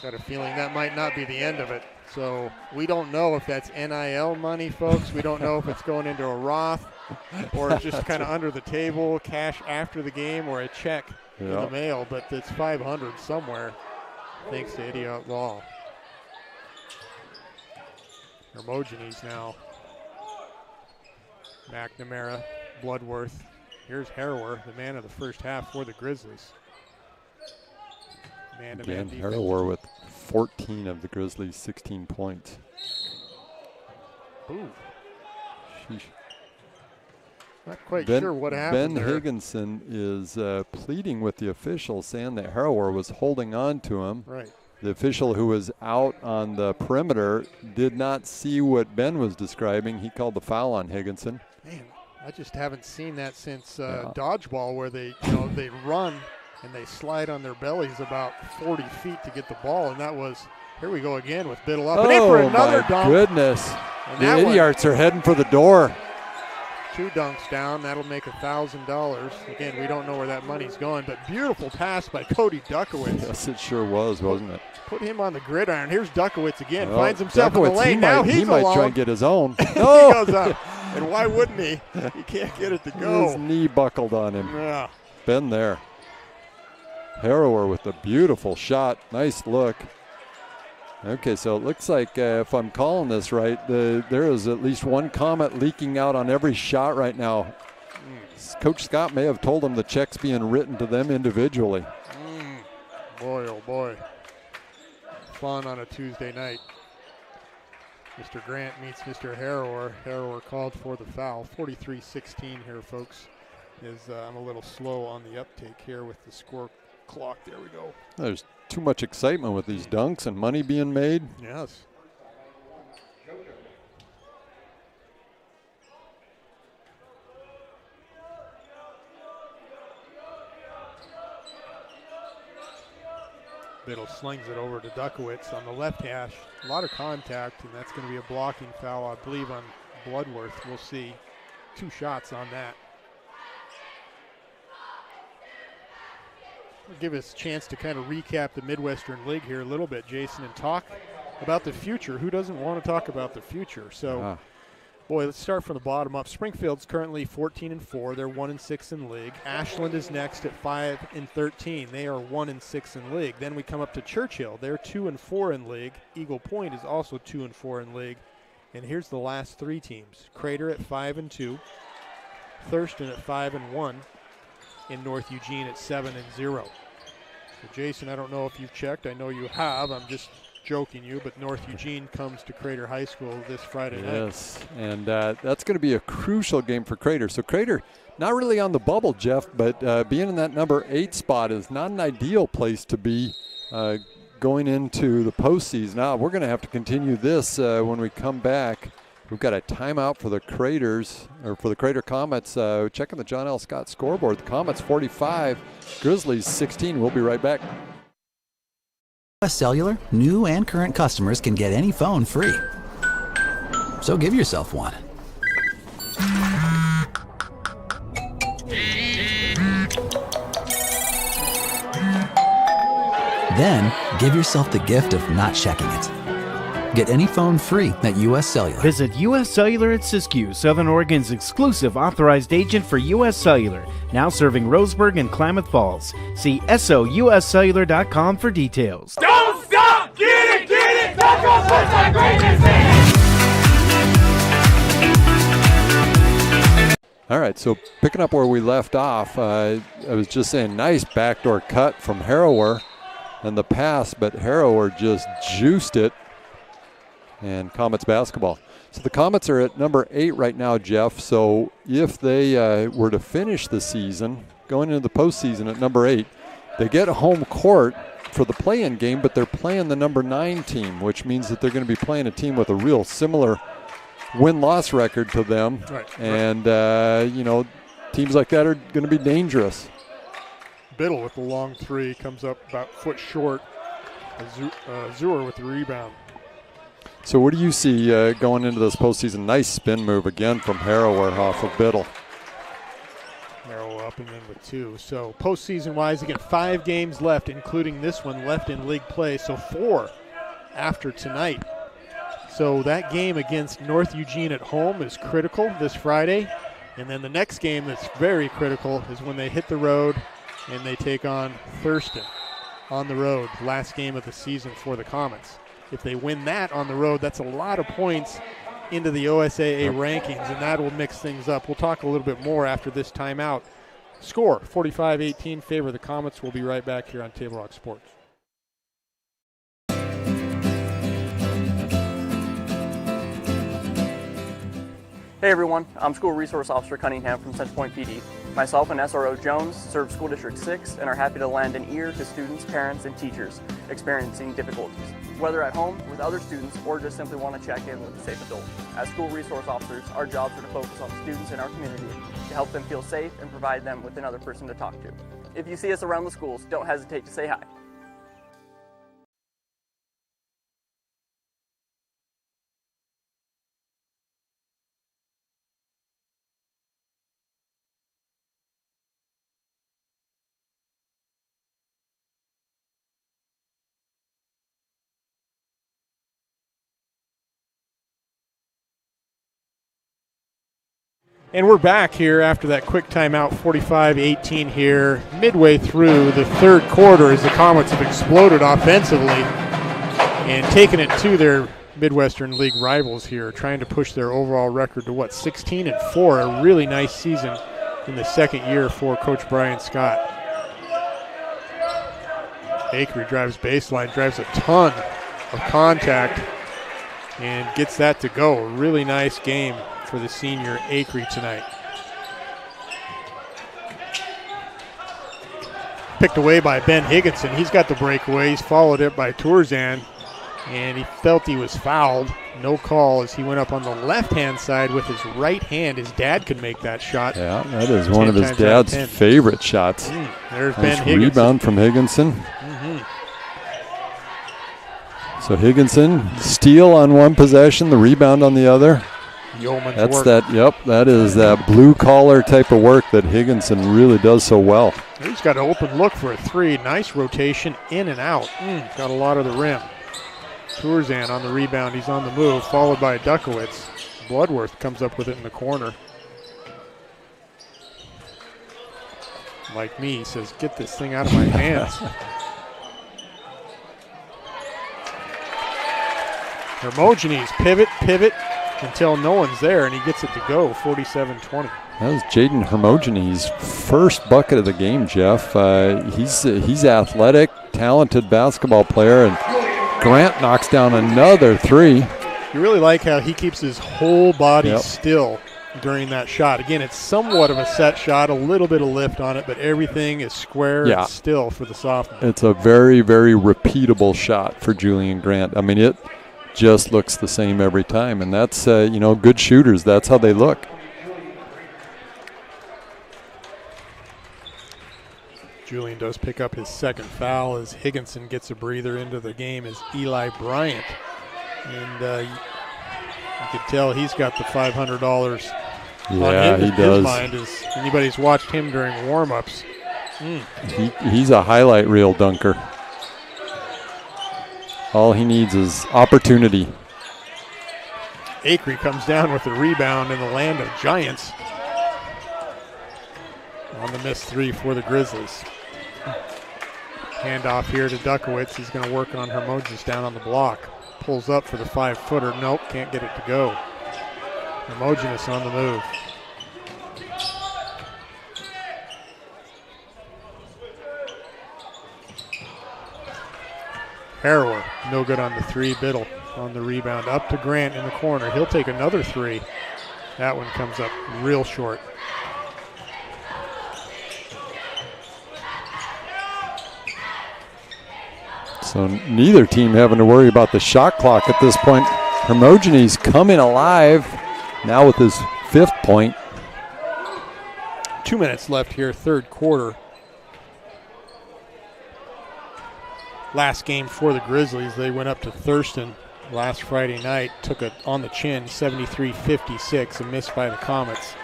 Got a feeling that might not be the end of it. So we don't know if that's NIL money, folks. We don't know if it's going into a Roth or just kind of under the table, cash after the game, or a check in the mail. But it's 500 somewhere, thanks to Idiot Law. Hermogenes now. McNamara, Bloodworth. Here's Harrower, the man of the first half for the Grizzlies. Again, Harrower with 14 of the Grizzlies' 16 points. Ooh. Sheesh. Not quite sure what happened Ben there. Higginson is pleading with the officials, saying that Harrower was holding on to him. Right. The official who was out on the perimeter did not see what Ben was describing. He called the foul on Higginson. Man, I just haven't seen that since dodgeball, where they run and they slide on their bellies about 40 feet to get the ball, and that was, here we go again with Biddle up and in for another my dunk. Goodness. And The that one, Idiots are heading for the door. 2 dunks down. That'll make $1,000. Again, we don't know where that money's going, but beautiful pass by Cody Duckowitz. Yes, it sure was, wasn't it? Put him on the gridiron. Here's Duckowitz again. Well, Finds himself in the Duckowitz, lane. Now he's he might alone. try and get his own. He No. goes up. And why wouldn't he? He can't get it to His go. knee buckled on him. Yeah. Been there. Harrower with a beautiful shot. Nice look. Okay, so it looks like, if I'm calling this right, there is at least one comment leaking out on every shot right now. Coach Scott may have told them the check's being written to them individually. Boy, oh boy. Fun on a Tuesday night. Mr. Grant meets Mr. Harrower. Harrower called for the foul. 43-16 here, folks. I'm a little slow on the uptake here with the score clock. There we go. There's too much excitement with these dunks and money being made. Yes. Biddle slings it over to Duckowitz on the left hash. A lot of contact, and that's going to be a blocking foul, I believe, on Bloodworth. We'll see. 2 shots on that. We'll give us a chance to kind of recap the Midwestern League here a little bit, Jason, and talk about the future. Who doesn't want to talk about the future? So, boy, let's start from the bottom up. Springfield's currently 14-4. They're 1-6 in league. Ashland is next at 5-13. They are 1-6 in league. Then we come up to Churchill. They're 2-4 in league. Eagle Point is also 2-4 in league. And here's the last 3 teams. Crater at 5-2. Thurston at 5-1. In North Eugene at 7-0. So, Jason, I don't know if you've checked. I know you have. I'm just joking you, but North Eugene comes to Crater High School this Friday night. Yes, and that's going to be a crucial game for Crater. So Crater, not really on the bubble, Jeff, but being in that number 8 spot is not an ideal place to be going into the postseason. Now, we're going to have to continue this when we come back. We've got a timeout for the Craters, or for the Crater Comets. Checking the John L. Scott scoreboard. The Comets 45, Grizzlies 16. We'll be right back. US Cellular, new and current customers can get any phone free. So give yourself one. Then give yourself the gift of not checking it. Get any phone free at US Cellular. Visit US Cellular at Siskiyou, Southern Oregon's exclusive authorized agent for US Cellular, now serving Roseburg and Klamath Falls. See SOUScellular.com for details. Don't stop! Get it! Don't go put that greatness in! All right, so picking up where we left off, I was just saying, nice backdoor cut from Harrower and the pass, but Harrower just juiced it. And Comets basketball. So the Comets are at number 8 right now, Jeff. So if they were to finish the season, going into the postseason at number 8, they get home court for the play-in game, but they're playing the number 9 team, which means that they're going to be playing a team with a real similar win-loss record to them. Right. And, teams like that are going to be dangerous. Biddle with the long 3 comes up about a foot short. Zeuer with the rebound. So what do you see going into this postseason? Nice spin move again from Harrower off of Biddle. Harrower up and in with 2. So postseason-wise, again, 5 games left, including this one left in league play. So 4 after tonight. So that game against North Eugene at home is critical this Friday. And then the next game that's very critical is when they hit the road and they take on Thurston on the road. Last game of the season for the Comets. If they win that on the road, that's a lot of points into the OSAA rankings, and that will mix things up. We'll talk a little bit more after this timeout. Score, 45-18, favor the Comets. We'll be right back here on Table Rock Sports. Hey everyone, I'm School Resource Officer Cunningham from Central Point PD. Myself and SRO Jones serve School District 6 and are happy to lend an ear to students, parents, and teachers experiencing difficulties, whether at home with other students or just simply want to check in with a safe adult. As school resource officers, our jobs are to focus on students in our community to help them feel safe and provide them with another person to talk to. If you see us around the schools, don't hesitate to say hi. And we're back here after that quick timeout, 45-18 here, midway through the third quarter as the Comets have exploded offensively and taken it to their Midwestern League rivals here, trying to push their overall record to, 16-4, a really nice season in the second year for Coach Brian Scott. Akery drives baseline, drives a ton of contact, and gets that to go. A really nice game for the senior Akery tonight. Picked away by Ben Higginson. He's got the breakaway. He's followed it by Tourzan, and he felt he was fouled. No call as he went up on the left-hand side with his right hand. His dad could make that shot. Yeah, that is one of his dad's favorite shots. There's nice Ben Higginson. Rebound from Higginson. So Higginson, steal on one possession, the rebound on the other. Yeoman's That's work. that is that blue collar type of work that Higginson really does so well. He's got an open look for a three. Nice rotation in and out. Got a lot of the rim. Tourzan on the rebound. He's on the move, followed by Duckowitz. Bloodworth comes up with it in the corner. Like me, he says, get this thing out of my hands. Hermogenes pivot until no one's there, and he gets it to go, 47-20. That was Jaden Hermogenes' first bucket of the game, Jeff. He's athletic, talented basketball player, and Grant knocks down another three. You really like how he keeps his whole body still during that shot. Again, it's somewhat of a set shot, a little bit of lift on it, but everything is square and still for the sophomore. It's a very, very repeatable shot for Julian Grant. I mean, it just looks the same every time, and that's, good shooters. That's how they look. Julian does pick up his second foul as Higginson gets a breather into the game as Eli Bryant. And you can tell he's got the $500 on his mind as anybody's watched him during warm-ups. He's a highlight reel dunker. All he needs is opportunity. Akery comes down with the rebound in the land of giants. On the missed three for the Grizzlies. Handoff here to Duckowitz. He's going to work on Hermogenes down on the block. Pulls up for the 5-footer. Nope, can't get it to go. Hermogenes on the move. Harrower, no good on the three. Biddle on the rebound. Up to Grant in the corner. He'll take another three. That one comes up real short. So neither team having to worry about the shot clock at this point. Hermogenes coming alive now with his 5th point. 2 minutes left here, third quarter. Last game for the Grizzlies, they went up to Thurston last Friday night, took it on the chin, 73-56, a miss by the Comets.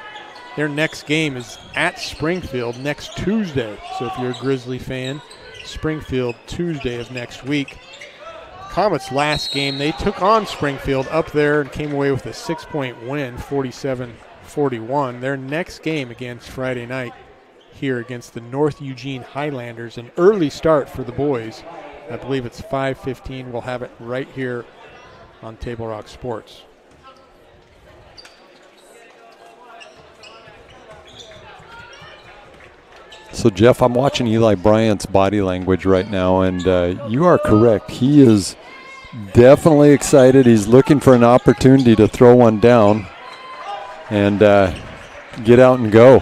Their next game is at Springfield next Tuesday. So if you're a Grizzly fan, Springfield Tuesday of next week. Comets' last game, they took on Springfield up there and came away with a 6-point win, 47-41. Their next game against Friday night here against the North Eugene Highlanders, an early start for the boys. I believe it's 5:15. We'll have it right here on Table Rock Sports. So, Jeff, I'm watching Eli Bryant's body language right now, and you are correct. He is definitely excited. He's looking for an opportunity to throw one down and get out and go.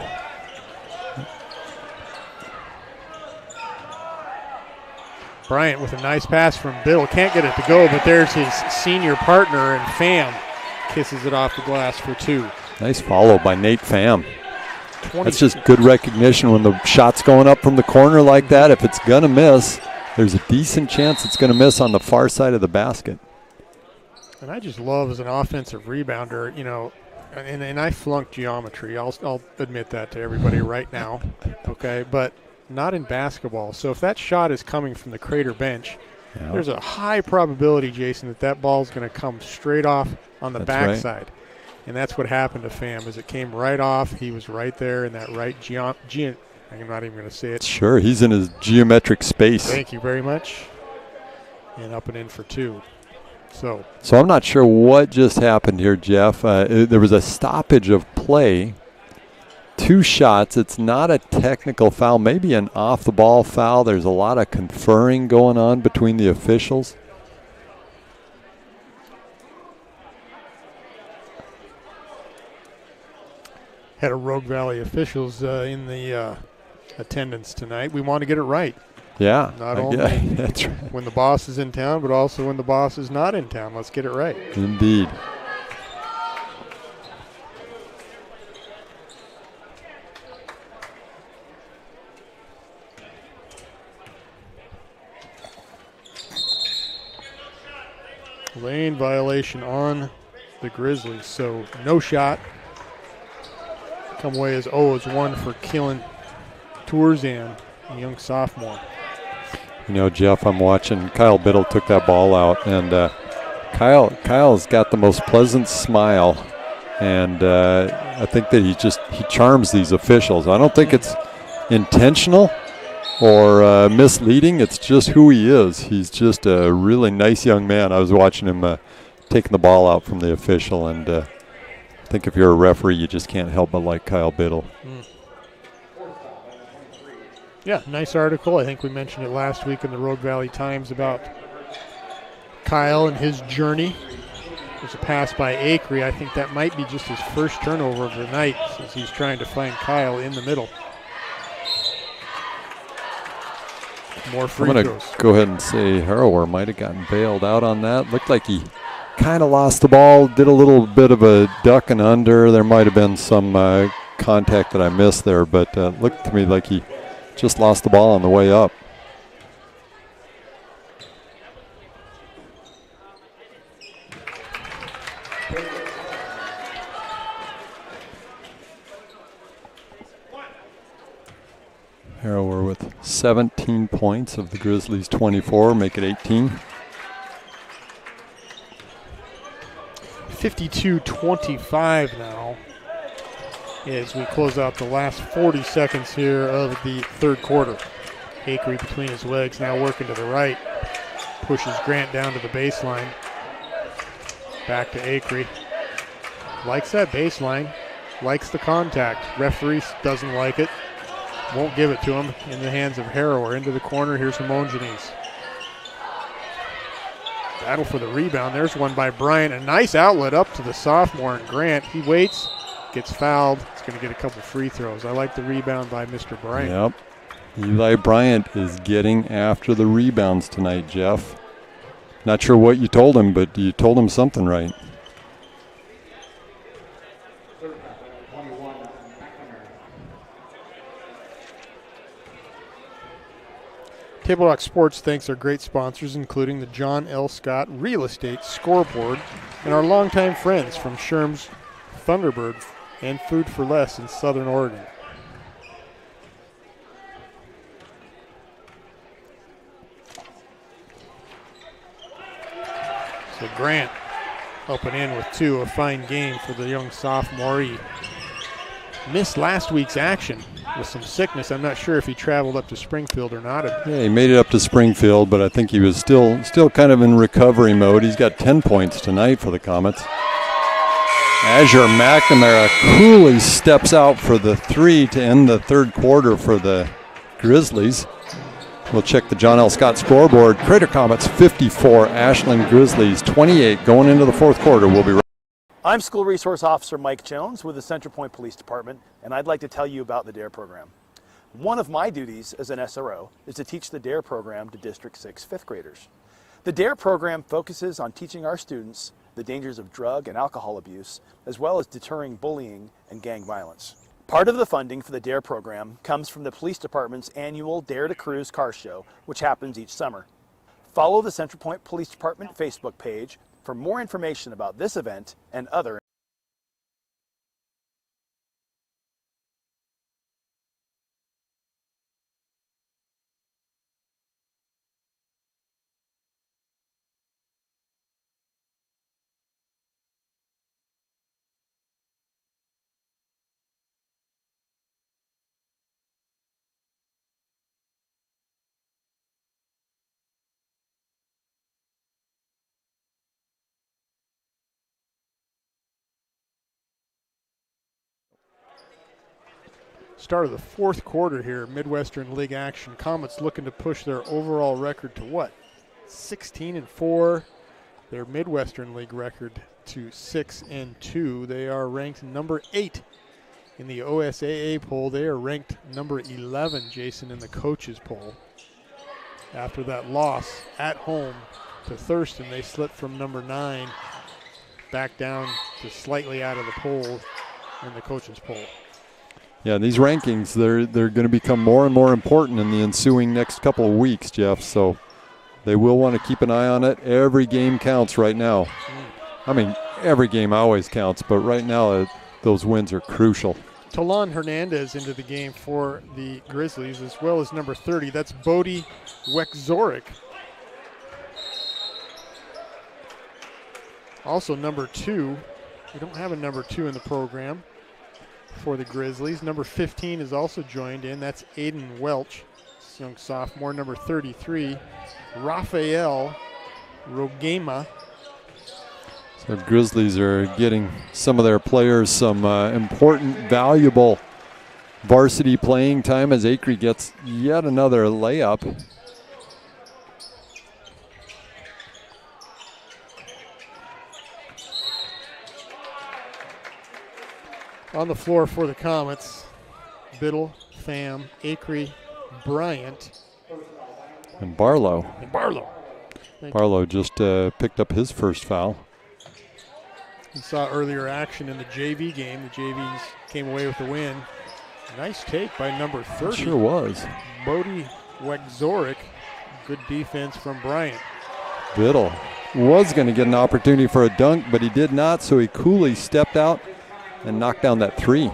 Bryant with a nice pass from Biddle. Can't get it to go, but there's his senior partner, and Pham kisses it off the glass for 2. Nice follow by Nate Pham. That's just good recognition when the shot's going up from the corner like that. If it's going to miss, there's a decent chance it's going to miss on the far side of the basket. And I just love as an offensive rebounder, you know, and I flunked geometry. I'll admit that to everybody right now, okay? But not in basketball. So if that shot is coming from the Crater bench, there's a high probability, Jason, that ball's going to come straight off on the backside. Right. And that's what happened to Pham, as it came right off. He was right there in that right I'm not even going to say it. Sure, he's in his geometric space. Thank you very much. And up and in for 2. So I'm not sure what just happened here, Jeff. There was a stoppage of play. 2 shots. It's not a technical foul, maybe an off-the-ball foul. There's a lot of conferring going on between the officials. Had a Rogue Valley officials in the attendance tonight. We want to get it right. Yeah. Not only that's right. When the boss is in town, but also when the boss is not in town. Let's get it right. Indeed. Lane violation on the Grizzlies, so no shot. Come away as 0-1 for Keelan Tourzan, a young sophomore. You know, Jeff, I'm watching. Kyle Biddle took that ball out, and Kyle's got the most pleasant smile, and I think that he charms these officials. I don't think it's intentional or misleading. It's just who he is. He's just a really nice young man. I was watching him taking the ball out from the official, and I think if you're a referee, you just can't help but like Kyle Biddle. Yeah, nice article. I think we mentioned it last week in the Rogue Valley Times about Kyle and his journey. There's a pass by Acree. I think that might be just his first turnover of the night, since he's trying to find Kyle in the middle. More free throws. I'm going to go ahead and say Harrower might have gotten bailed out on that. Looked like he kind of lost the ball, did a little bit of a duck and under. There might have been some contact that I missed there, but looked to me like he just lost the ball on the way up. Harrower with 17 points of the Grizzlies' 24, make it 18. 52-25 now as we close out the last 40 seconds here of the third quarter. Acree between his legs, now working to the right. Pushes Grant down to the baseline. Back to Acree. Likes that baseline. Likes the contact. Referee doesn't like it. Won't give it to him. In the hands of Harrower. Into the corner. Here's Homogenes. Battle for the rebound. There's one by Bryant. A nice outlet up to the sophomore and Grant. He waits. Gets fouled. He's going to get a couple free throws. I like the rebound by Mr. Bryant. Yep. Eli Bryant is getting after the rebounds tonight, Jeff. Not sure what you told him, but you told him something right. Table Rock Sports thanks our great sponsors, including the John L. Scott Real Estate Scoreboard and our longtime friends from Sherm's Thunderbird and Food for Less in Southern Oregon. So Grant up and in with 2, a fine game for the young sophomore. He missed last week's action with some sickness. I'm not sure if he traveled up to Springfield or not. Yeah, he made it up to Springfield, but I think he was still kind of in recovery mode. He's got 10 points tonight for the Comets. Azure McNamara coolly steps out for the 3 to end the third quarter for the Grizzlies. We'll check the John L. Scott scoreboard. Crater Comets 54, Ashland Grizzlies 28 going into the fourth quarter. We'll be right. I'm School Resource Officer Mike Jones with the Central Point Police Department, and I'd like to tell you about the DARE program. One of my duties as an SRO is to teach the DARE program to District 6 fifth graders. The DARE program focuses on teaching our students the dangers of drug and alcohol abuse, as well as deterring bullying and gang violence. Part of the funding for the DARE program comes from the police department's annual Dare to Cruise car show, which happens each summer. Follow the Central Point Police Department Facebook page for more information about this event and other. Start of the fourth quarter here, Midwestern League action. Comets looking to push their overall record to what? 16-4. Their Midwestern League record to 6-2. They are ranked number 8 in the OSAA poll. They are ranked number 11, Jason, in the coaches poll. After that loss at home to Thurston, they slipped from number 9 back down to slightly out of the poll in the coaches poll. Yeah, these rankings, they're going to become more and more important in the ensuing next couple of weeks, Jeff. So they will want to keep an eye on it. Every game counts right now. I mean, every game always counts, but right now those wins are crucial. Talon Hernandez into the game for the Grizzlies, as well as number 30. That's Bodie Wekzorek. Also number 2. We don't have a number 2 in the program for the Grizzlies. Number 15 is also joined in. That's Aiden Welch, young sophomore. Number 33, Rafael Rogema. So Grizzlies are getting some of their players some important, valuable varsity playing time as Acre gets yet another layup. On the floor for the Comets, Biddle, Pham, Acre, Bryant. And Barlow. Barlow just picked up his first foul. We saw earlier action in the JV game. The JVs came away with the win. Nice take by number 30. It sure was. Bodie Wekzorek. Good defense from Bryant. Biddle was going to get an opportunity for a dunk, but he did not, so he coolly stepped out and knocked down that three.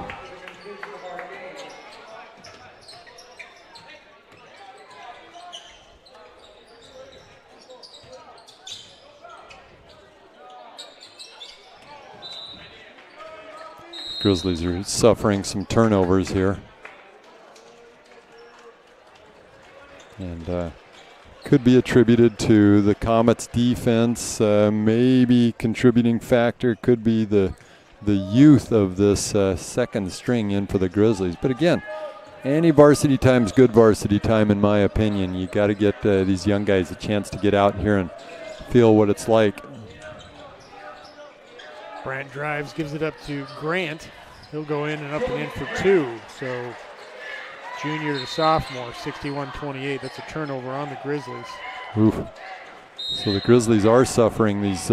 Grizzlies are suffering some turnovers here. And could be attributed to the Comets' defense. Maybe contributing factor could be the youth of this second string in for the Grizzlies. But again, any varsity time is good varsity time, in my opinion. You got to get these young guys a chance to get out here and feel what it's like. Bryant drives, gives it up to Grant. He'll go in and up and in for two. So junior to sophomore, 61-28. That's a turnover on the Grizzlies. Oof. So the Grizzlies are suffering these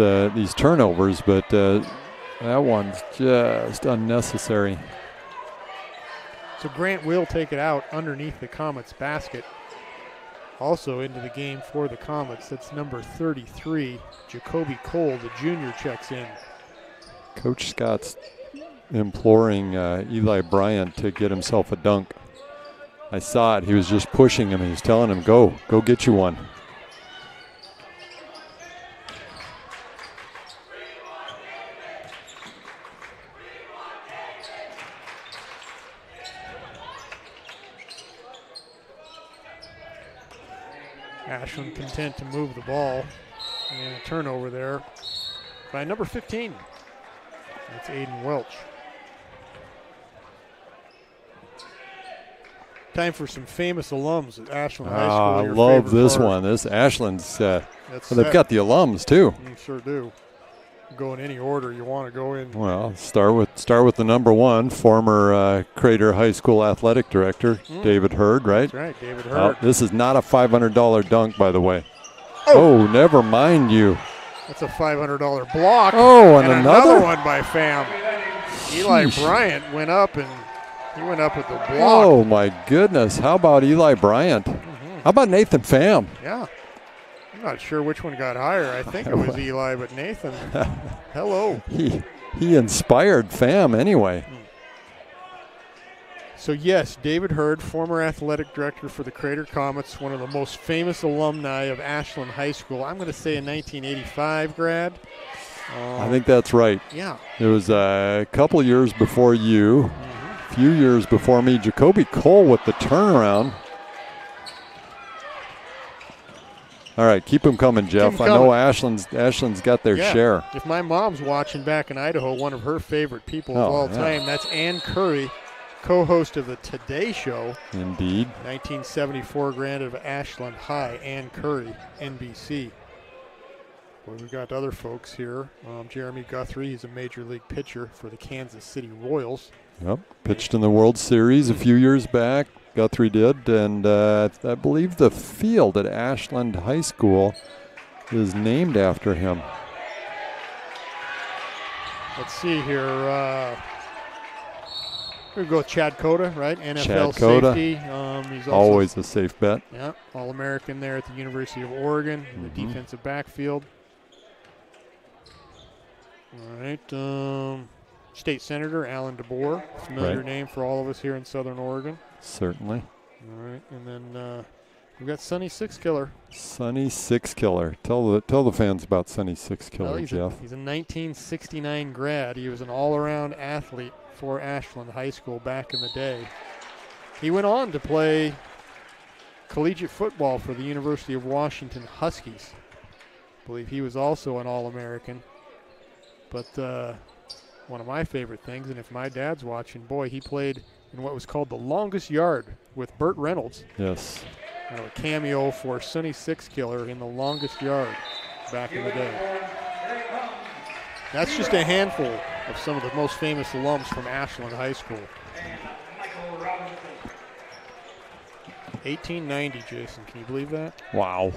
turnovers, but that one's just unnecessary. So Grant will take it out underneath the Comets basket. Also into the game for the Comets, that's number 33, Jacoby Cole, the junior, checks in. Coach Scott's imploring Eli Bryant to get himself a dunk. I saw it. He was just pushing him. He was telling him, go get you one. Ashland content to move the ball. And a turnover there by number 15. That's Aiden Welch. Time for some famous alums at Ashland High School. I love this one. This Ashland's, they've got the alums too. Sure do. Go in any order you want to go in. Well, start with the number one, former Crater High School athletic director, David Hurd, right? That's right, David Hurd. This is not a $500 dunk, by the way. Oh, never mind you. That's a $500 block. Oh, and another one by Pham. Eli Bryant went up with the block. Oh, my goodness. How about Eli Bryant? How about Nathan Pham? Yeah. I'm not sure which one got higher. I think it was Eli, but Nathan, hello. He inspired Pham anyway. So, yes, David Hurd, former athletic director for the Crater Comets, one of the most famous alumni of Ashland High School. I'm going to say a 1985 grad. I think that's right. Yeah. It was a couple years before you, a few years before me. Jacoby Cole with the turnaround. All right, keep them coming, Jeff. I know Ashland's got their share. If my mom's watching back in Idaho, one of her favorite people of all time, that's Ann Curry, co-host of the Today Show. Indeed. 1974 grad of Ashland High, Ann Curry, NBC. Well, we've got other folks here. Jeremy Guthrie, he's a major league pitcher for the Kansas City Royals. Yep, pitched in the World Series a few years back. Guthrie did, and I believe the field at Ashland High School is named after him. Let's see here. We'll go with Chad Cota, right? NFL Chad Cota. safety. He's also always a safe bet. Yeah, All-American there at the University of Oregon in the defensive backfield. All right. State Senator Alan DeBoer, familiar name for all of us here in Southern Oregon. Certainly. All right, and then we've got Sonny Six Killer. Sonny Six Killer. Tell the fans about Sonny Six Killer, Well, Jeff. He's a 1969 grad. He was an all-around athlete for Ashland High School back in the day. He went on to play collegiate football for the University of Washington Huskies. I believe he was also an All-American. But one of my favorite things, and if my dad's watching, boy, he played in what was called the longest yard with Burt Reynolds. Yes. A cameo for Sonny Six Killer in the longest yard back in the day. That's just a handful of some of the most famous alums from Ashland High School. 1890, Jason, can you believe that? Wow.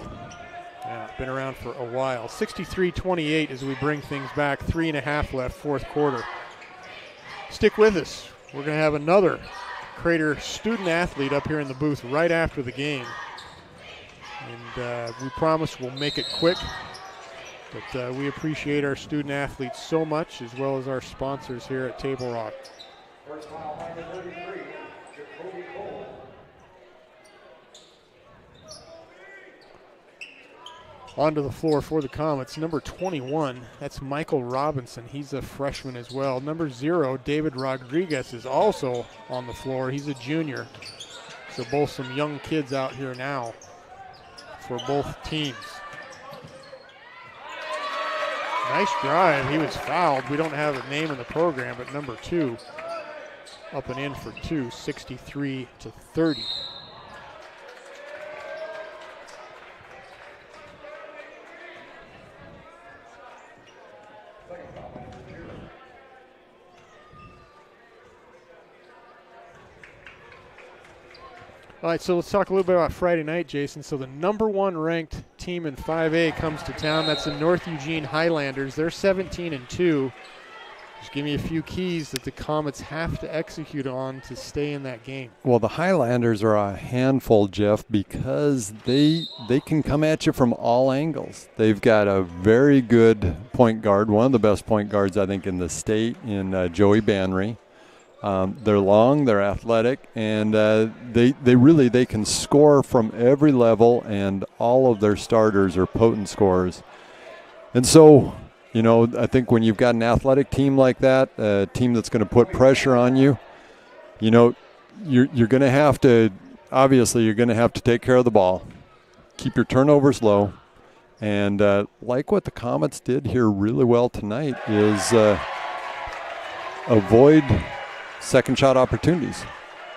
Yeah, been around for a while. 63-28 as we bring things back. 3.5 left, fourth quarter. Stick with us. We're going to have another Crater student athlete up here in the booth right after the game. And we promise we'll make it quick. But we appreciate our student athletes so much, as well as our sponsors here at Table Rock. First foul, number 33, Jacoby Cole. Onto the floor for the Comets, number 21, that's Michael Robinson. He's a freshman as well. Number 0, David Rodriguez, is also on the floor. He's a junior. So both some young kids out here now for both teams. Nice drive. He was fouled. We don't have a name in the program, but number 2 up and in for 2, 63-30. All right, so let's talk a little bit about Friday night, Jason. So the number 1 ranked team in 5A comes to town. That's the North Eugene Highlanders. They're 17-2. Just give me a few keys that the Comets have to execute on to stay in that game. Well, the Highlanders are a handful, Jeff, because they can come at you from all angles. They've got a very good point guard, one of the best point guards, I think, in the state, in Joey Banry. They're long, they're athletic, and they can score from every level, and all of their starters are potent scorers. And so, you know, I think when you've got an athletic team like that, a team that's going to put pressure on you, you know, you're going to have to, obviously, you're going to have to take care of the ball, keep your turnovers low, and like what the Comets did here really well tonight is avoid second shot opportunities.